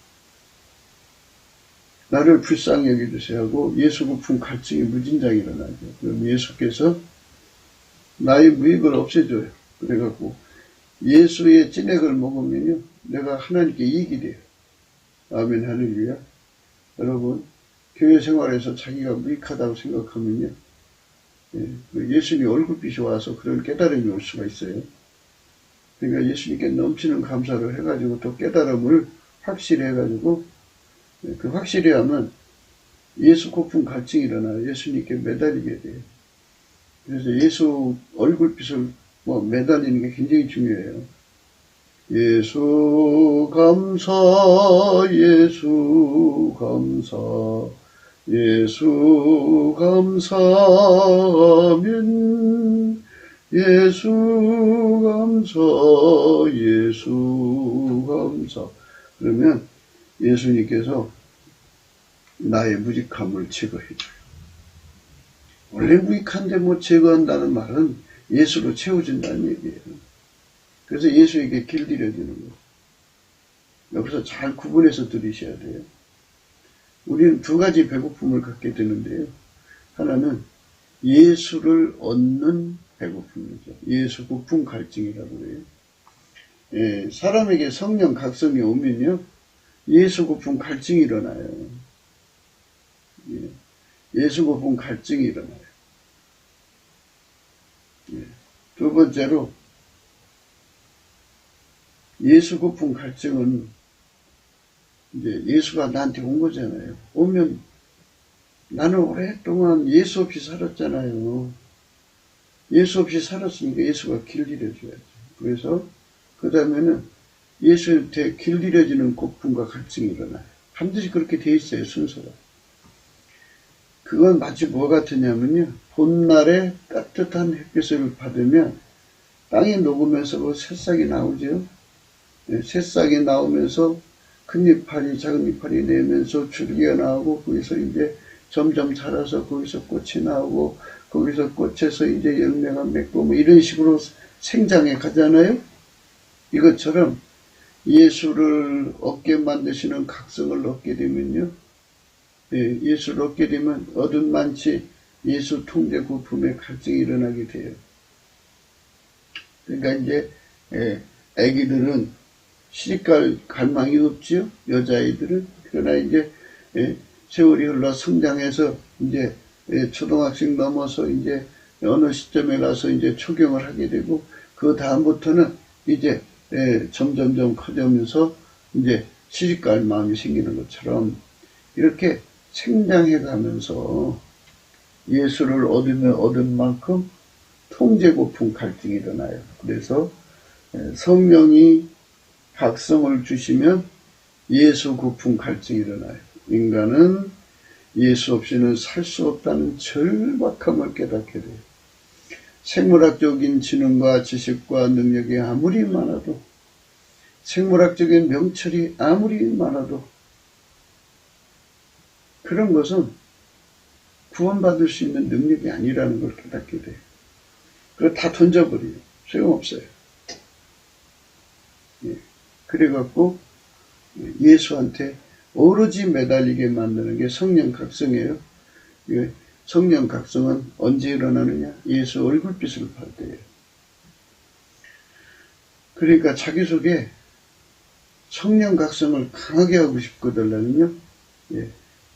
Speaker 1: 나를 불쌍히 여겨주세요 하고 예수 고품 갈증이 무진장 일어나죠. 그럼 예수께서 나의 무익을 없애줘요. 그래갖고 예수의 진액을 먹으면요 내가 하나님께 이익이 돼요. 아멘 할렐루야. 여러분 교회 생활에서 자기가 무익하다고 생각하면요 예수님 얼굴빛이 와서 그런 깨달음이 올 수가 있어요. 그러니까 예수님께 넘치는 감사를 해가지고 또 깨달음을 확실히 해가지고 그 확실히 하면 예수 고품 갈증이 일어나요. 예수님께 매달리게 돼요. 그래서 예수 얼굴빛을 매달리는 게 굉장히 중요해요. 예수 감사, 예수 감사, 예수 감사하면 예수 감사, 예수 감사. 그러면 예수님께서 나의 무익함을 제거해줘요. 원래 무익한데 뭐 제거한다는 말은 예수로 채워준다는 얘기예요. 그래서 예수에게 길들여지는 거예요. 여기서 잘 구분해서 들으셔야 돼요. 우리는 두 가지 배고픔을 갖게 되는데요. 하나는 예수를 얻는 배고픔이죠. 예수 고품 갈증이라고 해요. 사람에게 성령 각성이 오면요. 예수 고품 갈증이 일어나요. 예수 고품 갈증이 일어나요. 두 번째로 예수 고품 갈증은 이제 예수가 나한테 온 거잖아요. 오면 나는 오랫동안 예수 없이 살았잖아요. 예수 없이 살았으니까 예수가 길들여줘야죠. 그래서 그 다음에는 예수한테 길들여지는 고품과 갈증이 일어나요. 반드시 그렇게 돼 있어요. 순서가. 그건 마치 뭐 같으냐면요. 봄날에 따뜻한 햇빛을 받으면 땅에 녹으면서 그 새싹이 나오죠. 새싹이 나오면서 큰 이파리 작은 이파리 내면서 줄기가 나오고 거기서 이제 점점 자라서 거기서 꽃이 나오고 거기서 꽃에서 이제 열매가 맺고 뭐 이런 식으로 생장해 가잖아요. 이것처럼 예수를 얻게 만드시는 각성을 얻게 되면요. 예수를 얻게 되면 얻은 만치 예수 통제 고품의 갈증이 일어나게 돼요. 그러니까 이제 아기들은 시집갈 갈망이 없지요. 여자아이들은. 그러나 이제 세월이 흘러 성장해서 이제 초등학생 넘어서 이제 어느 시점에 가서 이제 초경을 하게 되고 그 다음부터는 이제 점점점 커지면서 이제 시집갈 마음이 생기는 것처럼 이렇게 생장해 가면서 예수를 얻은 만큼 통제 고품 갈증이 일어나요. 그래서 성령이 각성을 주시면 예수 고품 갈증이 일어나요. 인간은 예수 없이는 살 수 없다는 절박함을 깨닫게 돼요. 생물학적인 지능과 지식과 능력이 아무리 많아도 생물학적인 명철이 아무리 많아도 그런 것은 구원받을 수 있는 능력이 아니라는 걸 깨닫게 돼요. 그거 다 던져버려요. 소용없어요. 예. 그래갖고 예수한테 오로지 매달리게 만드는 게 성령 각성이에요. 성령 각성은 언제 일어나느냐? 예수 얼굴빛을 볼 때예요. 그러니까 자기 속에 성령 각성을 강하게 하고 싶거든요. 예,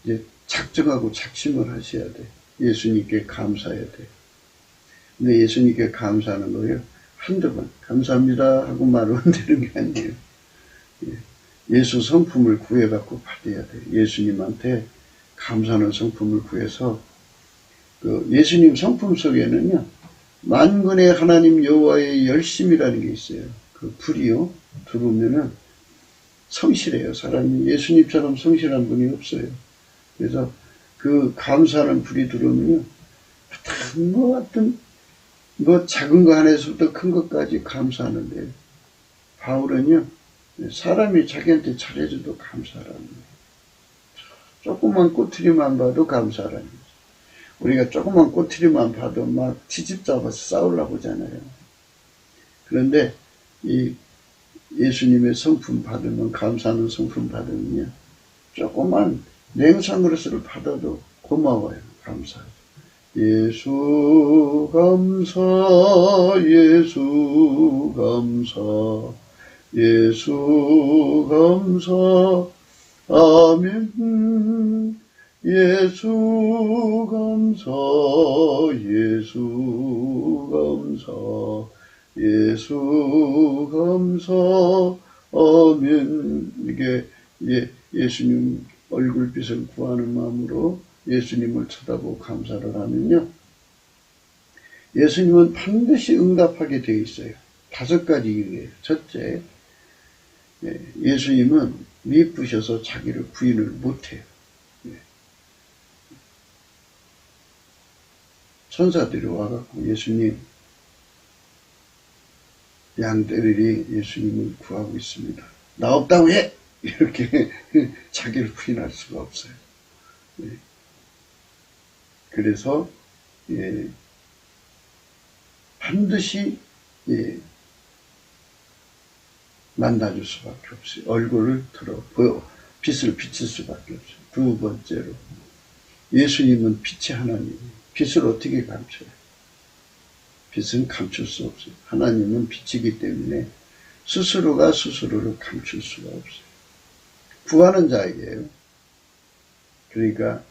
Speaker 1: 이제 작정하고 작심을 하셔야 돼. 예수님께 감사해야 돼. 근데 예수님께 감사하는 거예요. 한두 번 감사합니다 하고 말하면 되는 게 아니에요. 예수 성품을 구해갖고 받아야 돼. 예수님한테 감사하는 성품을 구해서 그 예수님 성품 속에는요 만군의 하나님 여호와의 열심이라는 게 있어요. 그 불이요 들어오면은 성실해요. 사람이 예수님처럼 성실한 분이 없어요. 그래서 그 감사하는 불이 들어오면요 뭐 작은 거 하나에서부터 큰 것까지 감사하는데 바울은요 사람이 자기한테 잘해줘도 감사하라는 거예요. 조그만 꼬투리만 봐도 감사하라는 거예요. 우리가 조그만 꼬투리만 봐도 막 티집 잡아서 싸우려고 하잖아요. 그런데 이 예수님의 성품 받으면 감사하는 성품 받으면요 조그만 냉수 그릇을 받아도 고마워요. 감사하죠. 예수 감사 예수 감사 예수 감사 아멘 예수 감사 예수 감사 예수 감사 아멘. 이게 예수님 얼굴빛을 구하는 마음으로 예수님을 쳐다보고 감사를 하면요 예수님은 반드시 응답하게 되어 있어요. 5가지 이유예요. 첫째, 예수님은 미쁘셔서 자기를 부인을 못해요. 천사들이 와갖고 예수님 양떼들이 예수님을 구하고 있습니다. 나 없다고 해! 이렇게 자기를 부인할 수가 없어요. 그래서 반드시 만나줄 수밖에 없어요. 얼굴을 빛을 비칠 수밖에 없어요. 두 번째로 예수님은 빛이 하나님이에요. 빛을 어떻게 감춰요? 빛은 감출 수 없어요. 하나님은 빛이기 때문에 스스로가 스스로를 감출 수가 없어요. 구하는 자에게요. 그러니까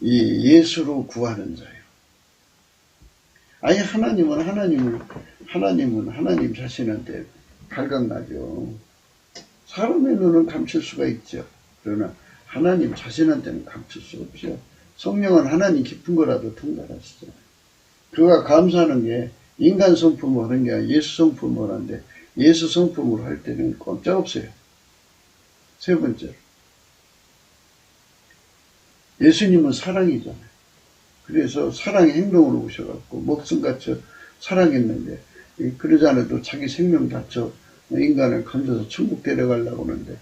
Speaker 1: 이 예수로 구하는 자예요. 아니 하나님은 하나님 자신한테 발각나죠. 사람의 눈은 감출 수가 있죠. 그러나 하나님 자신한테는 감출 수 없죠. 성령은 하나님 깊은 거라도 통달하시잖아요. 그가 감사하는 게 인간 성품으로 하는 게 아니라 예수 성품으로 하는데 예수 성품으로 할 때는 꼼짝없어요. 세 번째로 예수님은 사랑이잖아요. 그래서 사랑의 행동으로 오셔갖고 목숨같이 사랑했는데 그러지 않아도 자기 생명 다쳐 인간을 건져서 천국 데려가려고 하는데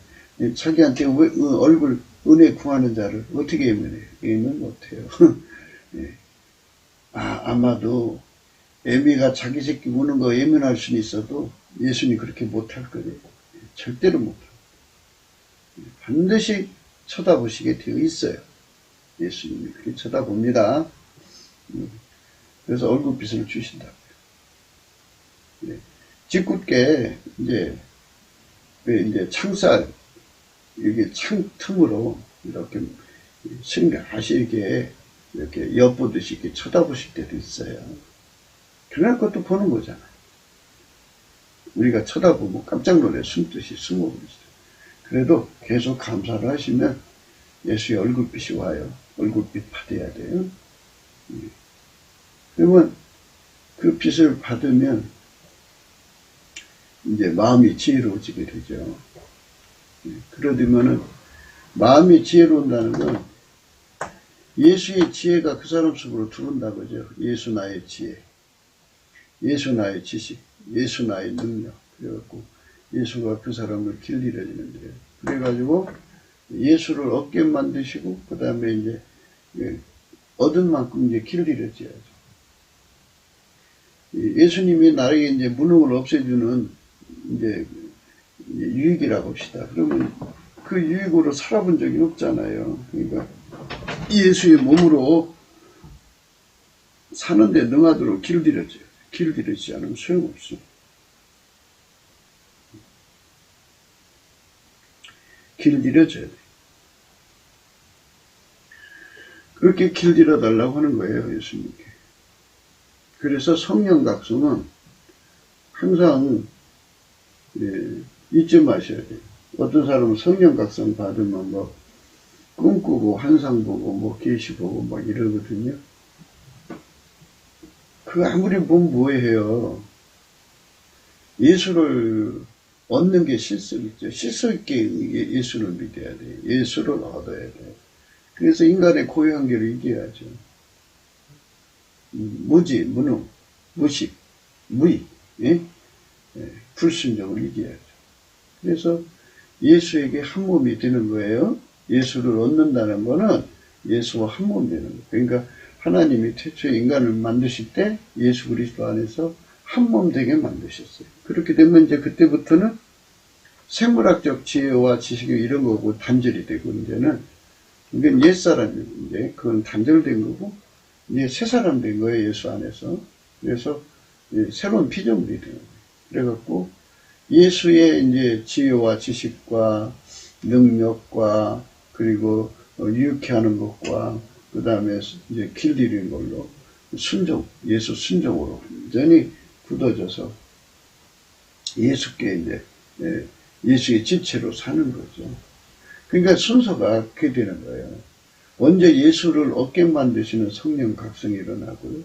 Speaker 1: 자기한테 얼굴 은혜 구하는 자를 어떻게 예면해요? 예면 못해요. 아마도 애미가 자기 새끼 우는 거 예면할 수는 있어도 예수님 그렇게 못할 거예요. 절대로 못해요. 반드시 쳐다보시게 되어 있어요. 예수님이 그렇게 쳐다봅니다. 그래서 얼굴빛을 주신다고요. 짓궂게 이제 창살 이게 창 틈으로 이렇게 생각하시게 이렇게 엿보듯이 이렇게 쳐다보실 때도 있어요. 그날 것도 보는 거잖아요. 우리가 쳐다보고 깜짝 놀래 숨듯이 숨어버리죠. 그래도 계속 감사를 하시면 예수의 얼굴빛이 와요. 얼굴빛 받아야 돼요. 그러면 그 빛을 받으면 이제 마음이 지혜로워지게 되죠. 그러려면은 마음이 지혜로운다는 건 예수의 지혜가 그 사람 속으로 들어온다 그죠. 예수 나의 지혜, 예수 나의 지식, 예수 나의 능력. 그래갖고 예수가 그 사람을 길들여지는데요. 그래가지고 예수를 얻게 만드시고 그 다음에 이제 얻은 만큼 이제 길들여져야죠. 예수님이 나에게 이제 무능을 없애주는 이제 유익이라고 합시다. 그러면 그 유익으로 살아본 적이 없잖아요. 그러니까 예수의 몸으로 사는데 능하도록 길들여져요. 길들여지지 않으면 소용없어. 길들여져야 돼. 그렇게 길들여 달라고 하는 거예요, 예수님께. 그래서 성령 각성은 항상 잊지 마셔야 돼요. 어떤 사람은 성령 각성 받으면 뭐 꿈꾸고 환상 보고 뭐 계시 보고 막 이러거든요. 그 아무리 보면 뭐예요. 예수를 얻는 게 실속이죠. 실속 있게 예수를 믿어야 돼요. 예수를 얻어야 돼요. 그래서 인간의 고유한계를 이겨야죠. 무지, 무능, 무식, 무의, 불순종을 이겨야죠. 그래서 예수에게 한 몸이 되는 거예요. 예수를 얻는다는 거는 예수와 한 몸 되는 거예요. 그러니까 하나님이 태초에 인간을 만드실 때 예수 그리스도 안에서 한 몸 되게 만드셨어요. 그렇게 되면 이제 그때부터는 생물학적 지혜와 지식이 이런 거고 단절이 되고 이제는 이건 옛사람인데 그건 단절된 거고 이제 새 사람 된 거예요. 예수 안에서. 그래서 새로운 피조물이 되는 거예요. 그래갖고 예수의 이제 지혜와 지식과 능력과 그리고 유익해 하는 것과 그 다음에 이제 길들이는 걸로 순종, 예수 순종으로 완전히 굳어져서 예수께 이제 예수의 지체로 사는 거죠. 그러니까 순서가 그렇게 되는 거예요. 먼저 예수를 얻게 만드시는 성령 각성이 일어나고요.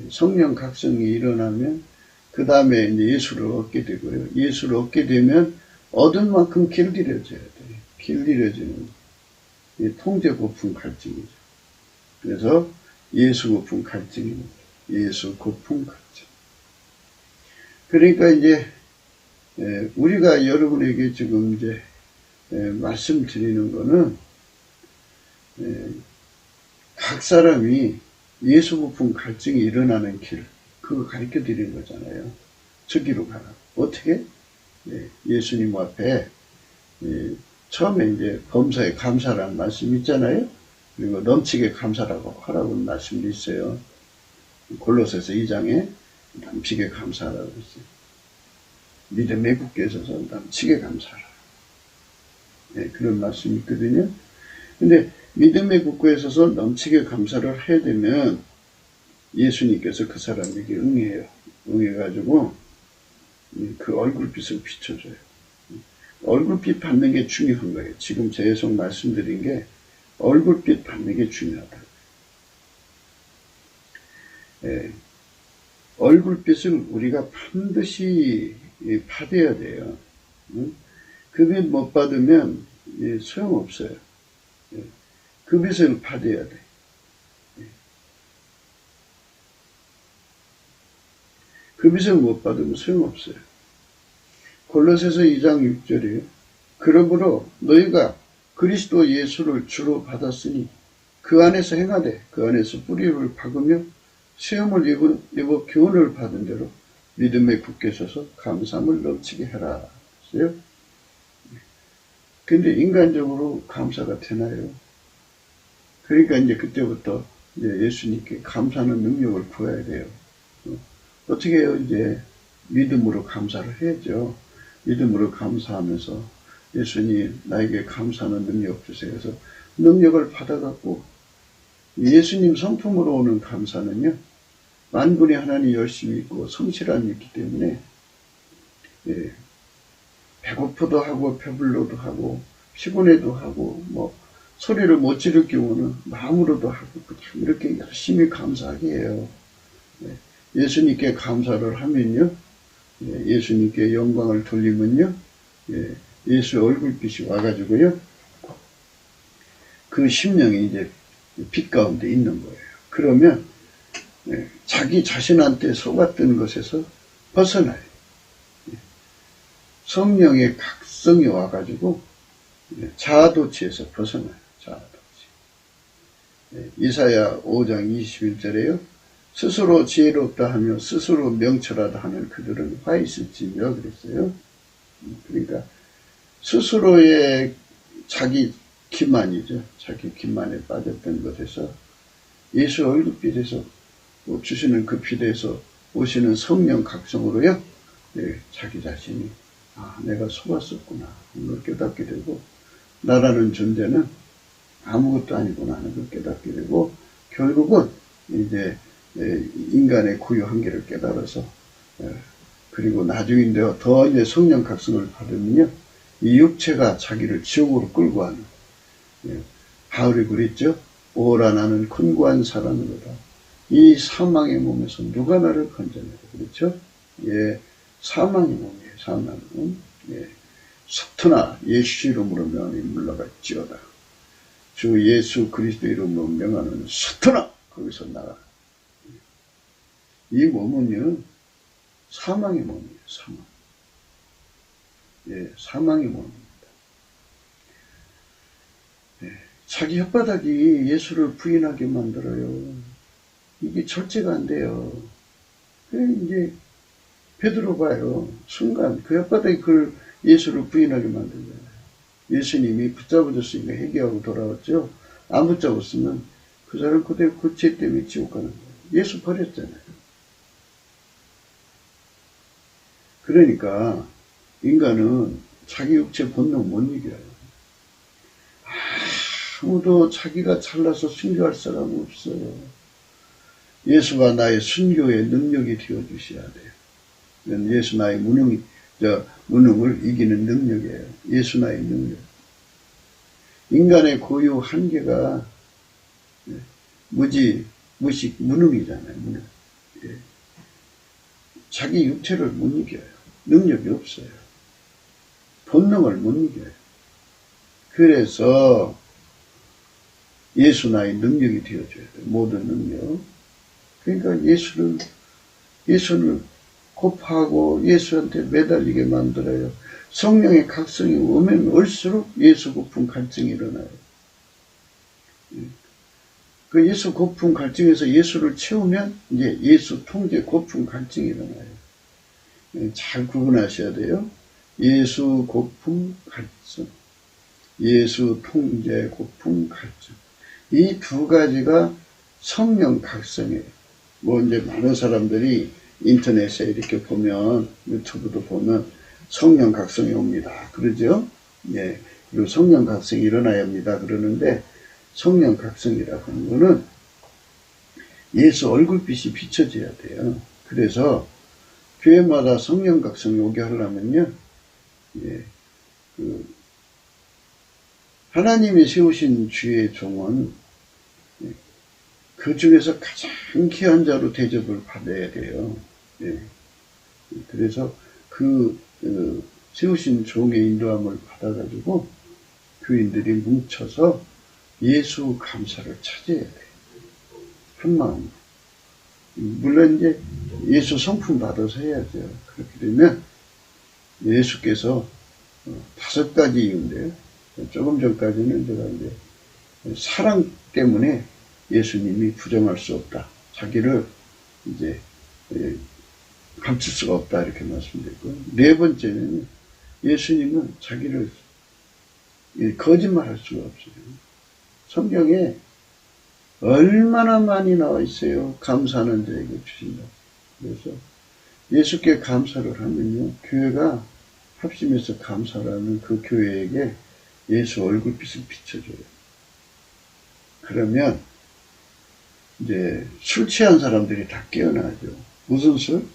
Speaker 1: 성령 각성이 일어나면 그 다음에 이제 예수를 얻게 되고요. 예수를 얻게 되면 얻은 만큼 길들여져야 돼요. 길들여지는 통제 고품 갈증이죠. 그래서 예수 고품 갈증입니다. 예수 고품 갈증. 그러니까 이제 우리가 여러분에게 지금 이제 말씀드리는 거는 각 사람이 예수 고품 갈증이 일어나는 길 그거 가르쳐 드리는 거잖아요. 저기로 가라. 어떻게? 예수님 앞에 처음에 이제 범사에 감사라는 말씀이 있잖아요. 그리고 넘치게 감사라고 하라고 말씀도 있어요. 골로새서 2장에 넘치게 감사하라고 했어요. 믿음의 굳게 서서 넘치게 감사하라. 그런 말씀이 있거든요. 근데 믿음의 굳게 서서 넘치게 감사를 해야 되면 예수님께서 그 사람에게 응해요. 응해가지고 그 얼굴빛을 비춰줘요. 얼굴빛 받는 게 중요한 거예요. 지금 계속 말씀드린 게 얼굴빛 받는 게 중요하다. 얼굴빛을 우리가 반드시 받아야 돼요. 그 빛 못 받으면 소용없어요. 그 빛을 받아야 돼. 그 빛을 못 받으면 소용없어요. 골로새서 2장 6절이에요. 그러므로 너희가 그리스도 예수를 주로 받았으니 그 안에서 행하되 그 안에서 뿌리를 박으며 시험을 입어 교훈을 받은 대로 믿음에 굳게 서서 감사함을 넘치게 해라. 했어요. 근데 인간적으로 감사가 되나요? 그러니까 이제 그때부터 이제 예수님께 감사하는 능력을 구해야 돼요. 어떻게 해요? 이제 믿음으로 감사를 해야죠. 믿음으로 감사하면서 예수님 나에게 감사하는 능력 주세요. 그래서 능력을 받아갖고 예수님 성품으로 오는 감사는요. 만군의 하나님 열심히 있고 성실함이 있기 때문에 배고프도 하고 배불러도 하고 피곤해도 하고 뭐 소리를 못 지를 경우는 마음으로도 하고 이렇게 열심히 감사하게 해요. 예수님께 감사를 하면요. 예수님께 영광을 돌리면요. 예수의 얼굴빛이 와가지고요. 그 심령이 이제 빛 가운데 있는 거예요. 그러면 자기 자신한테 속았던 것에서 벗어나요. 성령의 각성이 와가지고 자아도취에서 벗어나요. 자아도취. 이사야 5장 21절에요. 스스로 지혜롭다 하며 스스로 명철하다 하는 그들은 화 있을지며 그랬어요. 그러니까 스스로의 자기 기만이죠. 자기 기만에 빠졌던 것에서 예수 얼굴빛에서 주시는 그 빛에서 오시는 성령 각성으로요. 자기 자신이 내가 속았었구나 하는 걸 깨닫게 되고 나라는 존재는 아무것도 아니구나 하는 걸 깨닫게 되고 결국은 이제 인간의 고유 한계를 깨달아서 그리고 나중인데요. 더 이제 성령 각성을 받으면요. 이 육체가 자기를 지옥으로 끌고 가는 바울이 그랬죠. 오라 나는 큰고한 사람이로다. 이 사망의 몸에서 누가 나를 건져내라. 그렇죠? 사망의 몸이에요. 사망의 몸. 서투나 예수 이름으로 명하니 물러갈지어다. 주 예수 그리스도 이름으로 명하는 서투나 거기서 나가. 이 몸은요. 사망의 몸이에요. 사망. 사망의 몸입니다. 자기 혓바닥이 예수를 부인하게 만들어요. 이게 절제가 안 돼요. 이제 베드로 봐요. 순간 그 혓바닥이 그걸 예수를 부인하게 만들잖아요. 예수님이 붙잡아줬으니까 회개하고 돌아왔죠. 안 붙잡았으면 그 사람 그대로 그 죄 때문에 지옥 가는 거예요. 예수 버렸잖아요. 그러니까 인간은 자기 육체 본능 못 이겨요. 아무도 자기가 잘나서 순교할 사람은 없어요. 예수가 나의 순교의 능력이 되어주셔야 돼요. 예수 나의 무능을 이기는 능력이에요. 예수 나의 능력. 인간의 고유 한계가 무능이잖아요. 무능. 자기 육체를 못 이겨요. 능력이 없어요. 본능을 못 이겨요. 그래서 예수 나의 능력이 되어줘야 돼요. 모든 능력. 그러니까 예수를 곱하고 예수한테 매달리게 만들어요. 성령의 각성이 오면 올수록 예수 고품 갈증이 일어나요. 그 예수 고품 갈증에서 예수를 채우면 이제 예수 통제 고품 갈증이 일어나요. 잘 구분하셔야 돼요. 예수 고품 갈증, 예수 통제 고품 갈증. 이 두 가지가 성령 각성이에요. 이제 많은 사람들이 인터넷에 이렇게 보면, 유튜브도 보면 성령 각성이 옵니다. 그러죠? 그리고 성령 각성이 일어나야 합니다. 그러는데 성령 각성이라고 하는 거는 예수 얼굴빛이 비춰져야 돼요. 그래서 교회마다 성령 각성이 오게 하려면요, 하나님이 세우신 주의 종은 그 중에서 가장 귀한 자로 대접을 받아야 돼요. 그래서 세우신 종의 인도함을 받아가지고 교인들이 뭉쳐서 예수 감사를 찾아야 돼요. 한 마음. 물론 이제 예수 성품 받아서 해야죠. 그렇게 되면 예수께서 5가지 이유인데요. 조금 전까지는 제가 이제 사랑 때문에 예수님이 부정할 수 없다. 자기를 이제 감출 수가 없다. 이렇게 말씀드렸고, 4번째는 예수님은 자기를 거짓말할 수가 없어요. 성경에 얼마나 많이 나와 있어요. 감사하는 자에게 주신다. 그래서 예수께 감사를 하면요, 교회가 합심해서 감사를 하면 그 교회에게 예수 얼굴빛을 비춰줘요. 그러면 이제 술 취한 사람들이 다 깨어나죠. 무슨 술?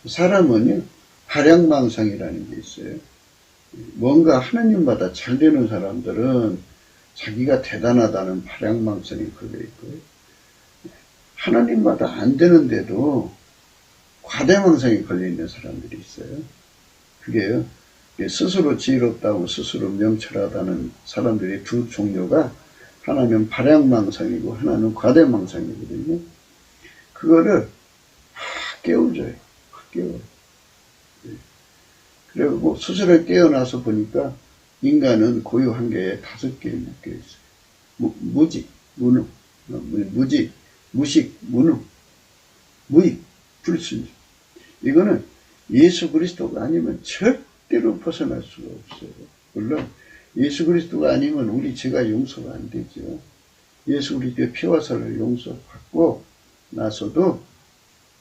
Speaker 1: 사람은요, 발양망상이라는 게 있어요. 뭔가 하나님마다 잘 되는 사람들은 자기가 대단하다는 발양망상이 걸려있고요. 하나님마다 안 되는데도 과대망상이 걸려있는 사람들이 있어요. 그게요, 스스로 지혜롭다고 스스로 명철하다는 사람들이 두 종류가, 하나는 발양망상이고 하나는 과대망상이거든요. 그거를 깨워줘요. 깨워요. 그리고 스스로 깨어나서 보니까 인간은 고유 한계에 5개 묶여 있어요. 무지, 무능, 무지, 무식, 무능, 무익, 불순종. 이거는 예수 그리스도가 아니면 절대로 벗어날 수가 없어요. 물론 예수 그리스도가 아니면 우리 죄가 용서가 안 되죠. 예수 그리스도의 피와 살을 용서받고 나서도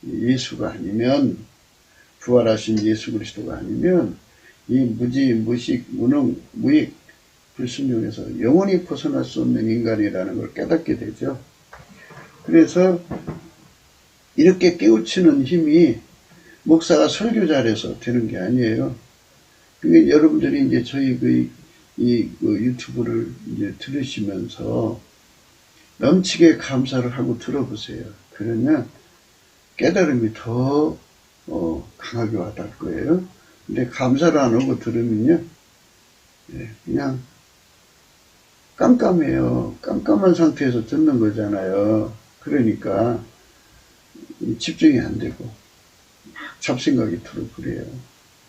Speaker 1: 예수가 아니면, 부활하신 예수 그리스도가 아니면 이 무지, 무식, 무능, 무익, 불순종에서 영원히 벗어날 수 없는 인간이라는 걸 깨닫게 되죠. 그래서 이렇게 깨우치는 힘이 목사가 설교 잘해서 되는 게 아니에요. 그러니까 여러분들이 이제 저희 그 유튜브를 이제 들으시면서 넘치게 감사를 하고 들어보세요. 그러면 깨달음이 더 강하게 와닿을 거예요. 근데 감사를 안 하고 들으면요, 그냥 깜깜해요. 깜깜한 상태에서 듣는 거잖아요. 그러니까 집중이 안 되고 잡생각이 들고 그래요.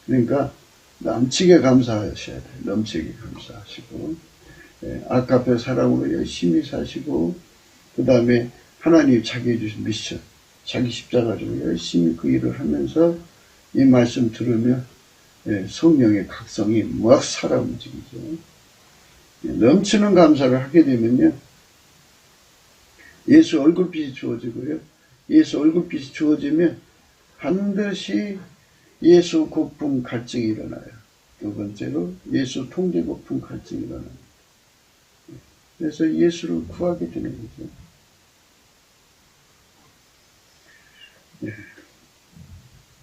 Speaker 1: 그러니까 넘치게 감사하셔야 돼요. 넘치게 감사하시고, 아까페 사랑으로 열심히 사시고, 그 다음에 하나님이 자기 주신 미션, 자기 십자가 가지고 열심히 그 일을 하면서 이 말씀 들으면 성령의 각성이 막 살아 움직이죠. 넘치는 감사를 하게 되면요, 예수 얼굴빛이 주어지고요. 예수 얼굴빛이 주어지면 반드시 예수 고품 갈증이 일어나요. 두 번째로 예수 통제 고품 갈증이 일어나요. 그래서 예수를 구하게 되는 거죠.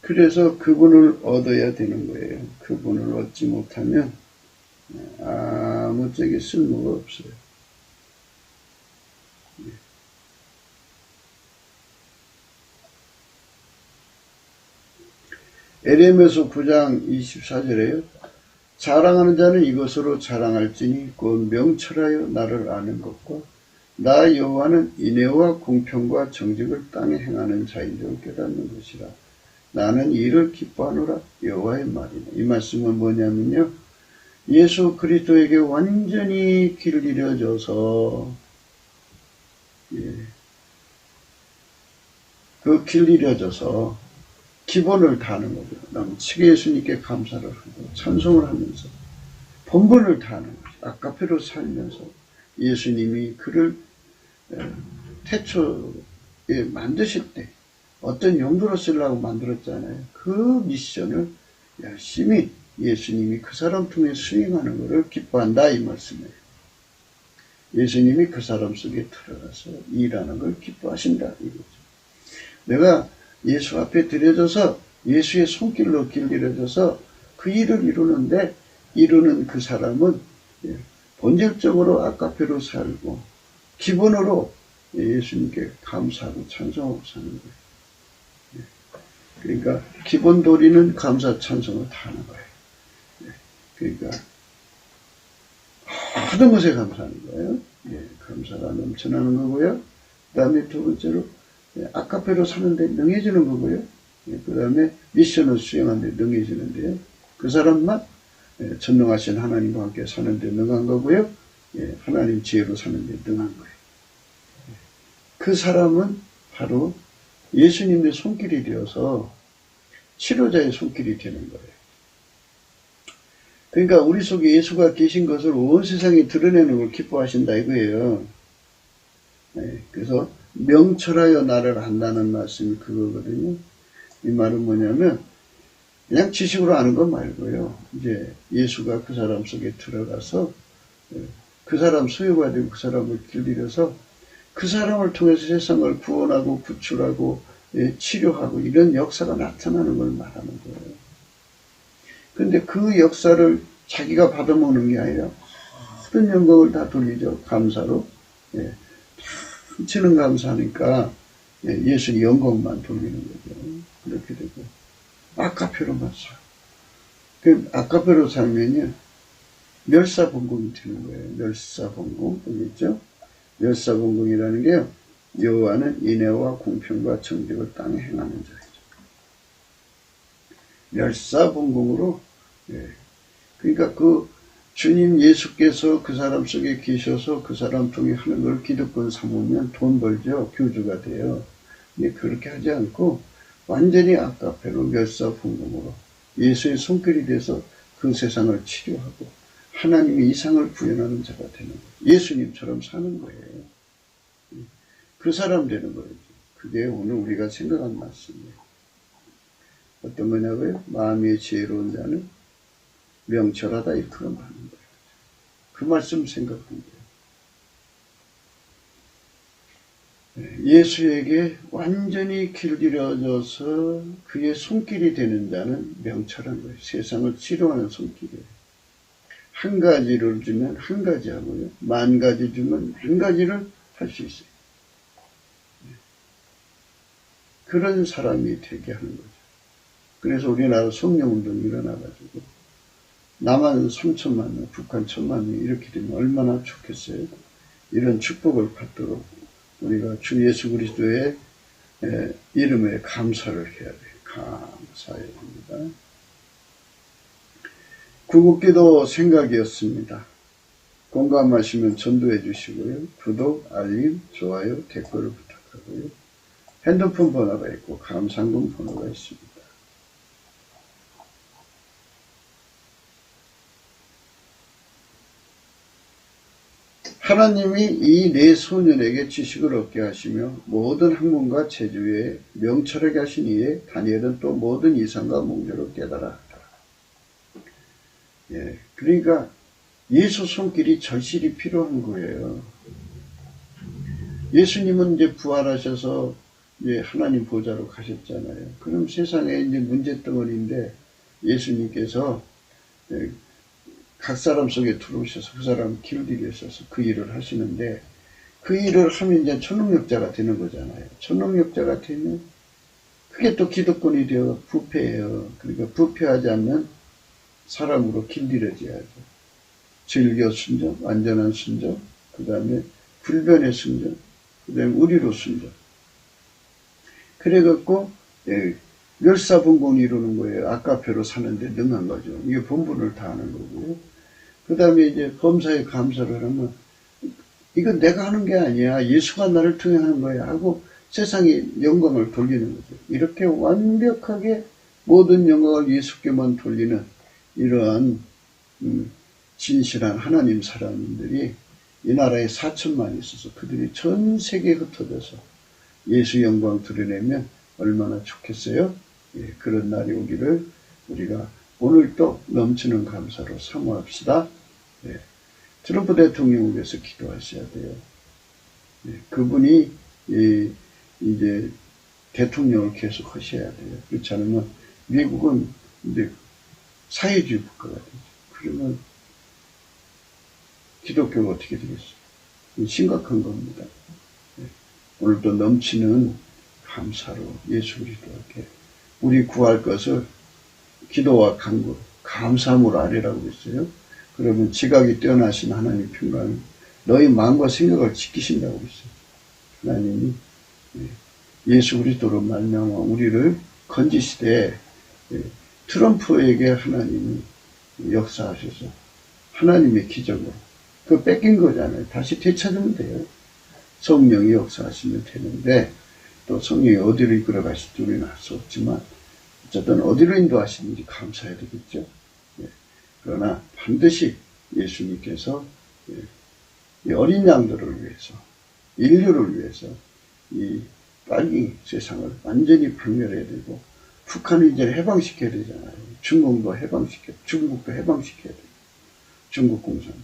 Speaker 1: 그래서 그분을 얻어야 되는 거예요. 그분을 얻지 못하면 아무 짝에 쓸모가 없어요. 에레미야 9장 24절에요. 자랑하는 자는 이것으로 자랑할지니 곧 명철하여 나를 아는 것과 나 여호와는 인애와 공평과 정직을 땅에 행하는 자인 줄 깨닫는 것이라. 나는 이를 기뻐하노라. 여호와의 말이네. 이 말씀은 뭐냐면요, 예수 그리스도에게 완전히 길 잃어져서, 그 길 잃어져서 기본을 다하는 거죠. 넘치게 예수님께 감사를 하고 찬송을 하면서 본분을 다하는 거죠. 아까페로 살면서 예수님이 그를 태초에 만드실 때 어떤 용도로 쓰려고 만들었잖아요. 그 미션을 열심히 예수님이 그 사람 통해 수행하는 것을 기뻐한다, 이 말씀이에요. 예수님이 그 사람 속에 들어가서 일하는 걸 기뻐하신다, 이거죠. 내가 예수 앞에 들여져서 예수의 손길로 길들여져서 그 일을 이루는데, 이루는 그 사람은 본질적으로 아까페로 살고 기본으로 예수님께 감사하고 찬송하고 사는 거예요. 그러니까 기본 도리는 감사 찬송을 다 하는 거예요. 그러니까 모든 것에 감사하는 거예요. 감사가 넘쳐나는 거고요. 그 다음에 두 번째로 아카페로 사는데 능해지는 거고요. 그 다음에 미션을 수행하는데 능해지는데요. 그 사람만 전능하신 하나님과 함께 사는데 능한 거고요. 하나님 지혜로 사는데 능한 거예요. 그 사람은 바로 예수님의 손길이 되어서 치료자의 손길이 되는 거예요. 그러니까 우리 속에 예수가 계신 것을 온 세상에 드러내는 걸 기뻐하신다, 이거예요. 그래서 명철하여 나를 안다는 말씀이 그거거든요. 이 말은 뭐냐면 그냥 지식으로 아는 것 말고요. 이제 예수가 그 사람 속에 들어가서 그 사람 소유가 되고 그 사람을 길들여서 그 사람을 통해서 세상을 구원하고 구출하고 치료하고 이런 역사가 나타나는 걸 말하는 거예요. 그런데 그 역사를 자기가 받아먹는 게 아니라 모든 영광을 다 돌리죠. 감사로. 넘치는 감사하니까 예수의 영광만 돌리는 거죠. 그렇게 되고 아까페로만 살. 그 아까페로 살면요, 멸사범공이 되는 거예요. 멸사범공, 알겠죠? 멸사범공이라는 게요, 여호와는 인애와 공평과 정직을 땅에 행하는 자이죠. 멸사범공으로 예. 그러니까 그 주님 예수께서 그 사람 속에 계셔서 그 사람 통해 하는 걸 기득권 삼으면 돈 벌죠. 교주가 돼요. 근데 그렇게 하지 않고 완전히 아까페로 멸사풍금으로 예수의 손길이 돼서 그 세상을 치료하고 하나님의 이상을 구현하는 자가 되는 거예요. 예수님처럼 사는 거예요. 그 사람 되는 거예요. 그게 오늘 우리가 생각한 말씀이에요. 어떤 거냐고요? 마음이 지혜로운 자는 명철하다 일컬음 받는 거예요. 그 말씀 생각한 거예요. 예수에게 완전히 길들여져서 그의 손길이 되는 자는 명철한 거예요. 세상을 치료하는 손길이에요. 한 가지를 주면 한 가지 하고요. 만 가지 주면 한 가지를 할 수 있어요. 그런 사람이 되게 하는 거죠. 그래서 우리나라 성령운동이 일어나가지고 남한 3천만 명, 북한 1천만 명 이렇게 되면 얼마나 좋겠어요. 이런 축복을 받도록 우리가 주 예수 그리스도의 이름에 감사를 해야 돼요. 감사해야 합니다. 구국기도 생각이었습니다. 공감하시면 전도해 주시고요. 구독, 알림, 좋아요, 댓글을 부탁하고요. 핸드폰 번호가 있고 감상금 번호가 있습니다. 하나님이 이 네 소년에게 지식을 얻게 하시며 모든 학문과 재주에 명철하게 하신 이에 다니엘은 또 모든 이상과 몽조를 깨달았다. 예, 그러니까 예수 손길이 절실히 필요한 거예요. 예수님은 이제 부활하셔서 이제 하나님 보좌로 가셨잖아요. 그럼 세상에 이제 문제덩어리인데 예수님께서 각 사람 속에 들어오셔서 그 사람 길들여 있어서 그 일을 하시는데 그 일을 하면 이제 초능력자가 되는 거잖아요. 초능력자가 되면 그게 또 기득권이 되어 부패해요. 그러니까 부패하지 않는 사람으로 길들여져야죠. 즐겨 순종, 완전한 순종, 그 다음에 불변의 순종, 그 다음에 우리로 순종. 그래갖고 멸사분곤이 이루는 거예요. 아까페로 사는데 능한 거죠. 이게 본분을 다하는 거고요. 그 다음에 이제 범사에 감사를 하면 이건 내가 하는 게 아니야. 예수가 나를 통해 하는 거야 하고 세상에 영광을 돌리는 거죠. 이렇게 완벽하게 모든 영광을 예수께만 돌리는 이러한 진실한 하나님 사람들이 이 나라에 4천만 있어서 그들이 전 세계에 흩어져서 예수 영광 드러내면 얼마나 좋겠어요? 예, 그런 날이 오기를 우리가 오늘도 넘치는 감사로 사모합시다. 예, 트럼프 대통령을 위해서 기도하셔야 돼요. 예, 그분이 이제 대통령을 계속 하셔야 돼요. 그렇지 않으면 미국은 이제 사회주의 국가가 되죠. 그러면 기독교가 어떻게 되겠어요? 심각한 겁니다. 예, 오늘도 넘치는 감사로 예수 그리스도께 우리 구할 것을 기도와 간구, 감사함으로 아뢰라고 했어요. 그러면 지각이 뛰어나신 하나님 평강이 너희 마음과 생각을 지키신다고 했어요. 하나님이 예수 그리스도로 말미암아 우리를 건지시되 트럼프에게 하나님이 역사하셔서 하나님의 기적으로 그 뺏긴 거잖아요. 다시 되찾으면 돼요. 성령이 역사하시면 되는데 또 성령이 어디로 이끌어 가실지 우리는 알 수 없지만 어쨌든 어디로 인도하시는지 감사해야 되겠죠. 예. 그러나 반드시 예수님께서 이 어린 양들을 위해서 인류를 위해서 이 빨리 세상을 완전히 박멸해야 되고 북한을 이제 해방시켜야 되잖아요. 중국도 해방시켜야 돼요. 중국 공산당.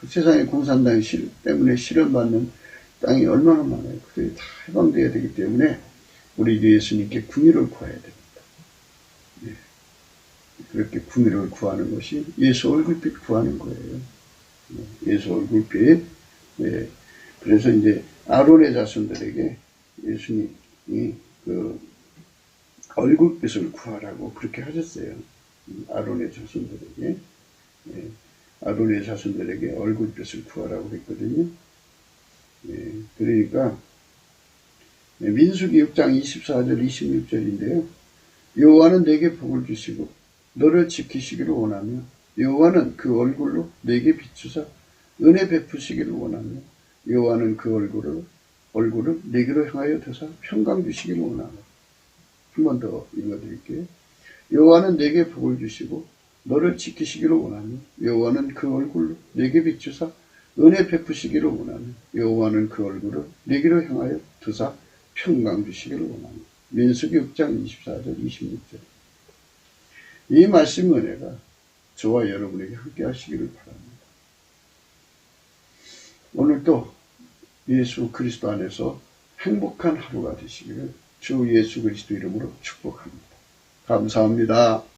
Speaker 1: 세상에 공산당 때문에 실현받는 땅이 얼마나 많아요. 그들이 다 해방되어야 되기 때문에 우리 예수님께 궁의를 구해야 됩니다. 네. 그렇게 궁의를 구하는 것이 예수 얼굴빛 구하는 거예요. 예수 얼굴빛. 네. 그래서 이제 아론의 자손들에게 예수님이 그 얼굴빛을 구하라고 그렇게 하셨어요. 아론의 자손들에게. 네. 아론의 자손들에게 얼굴빛을 구하라고 했거든요. 네. 그러니까 민수기 6장 24절 26절인데요. 여호와는 내게 복을 주시고 너를 지키시기를 원하며 여호와는 그 얼굴로 내게 비추사 은혜 베푸시기를 원하며 여호와는 그 얼굴을 내게로 향하여 드사 평강 주시기를 원하며. 한 번 더 읽어드릴게요. 여호와는 내게 복을 주시고 너를 지키시기를 원하며 여호와는 그 얼굴로 내게 비추사 은혜 베푸시기를 원하며 여호와는 그 얼굴을 내게로 향하여 드사 평강 주시기를 원하며. 민수기 6장 24절 26절. 이 말씀 은혜가 저와 여러분에게 함께 하시기를 바랍니다. 오늘도 예수 그리스도 안에서 행복한 하루가 되시기를 주 예수 그리스도 이름으로 축복합니다. 감사합니다.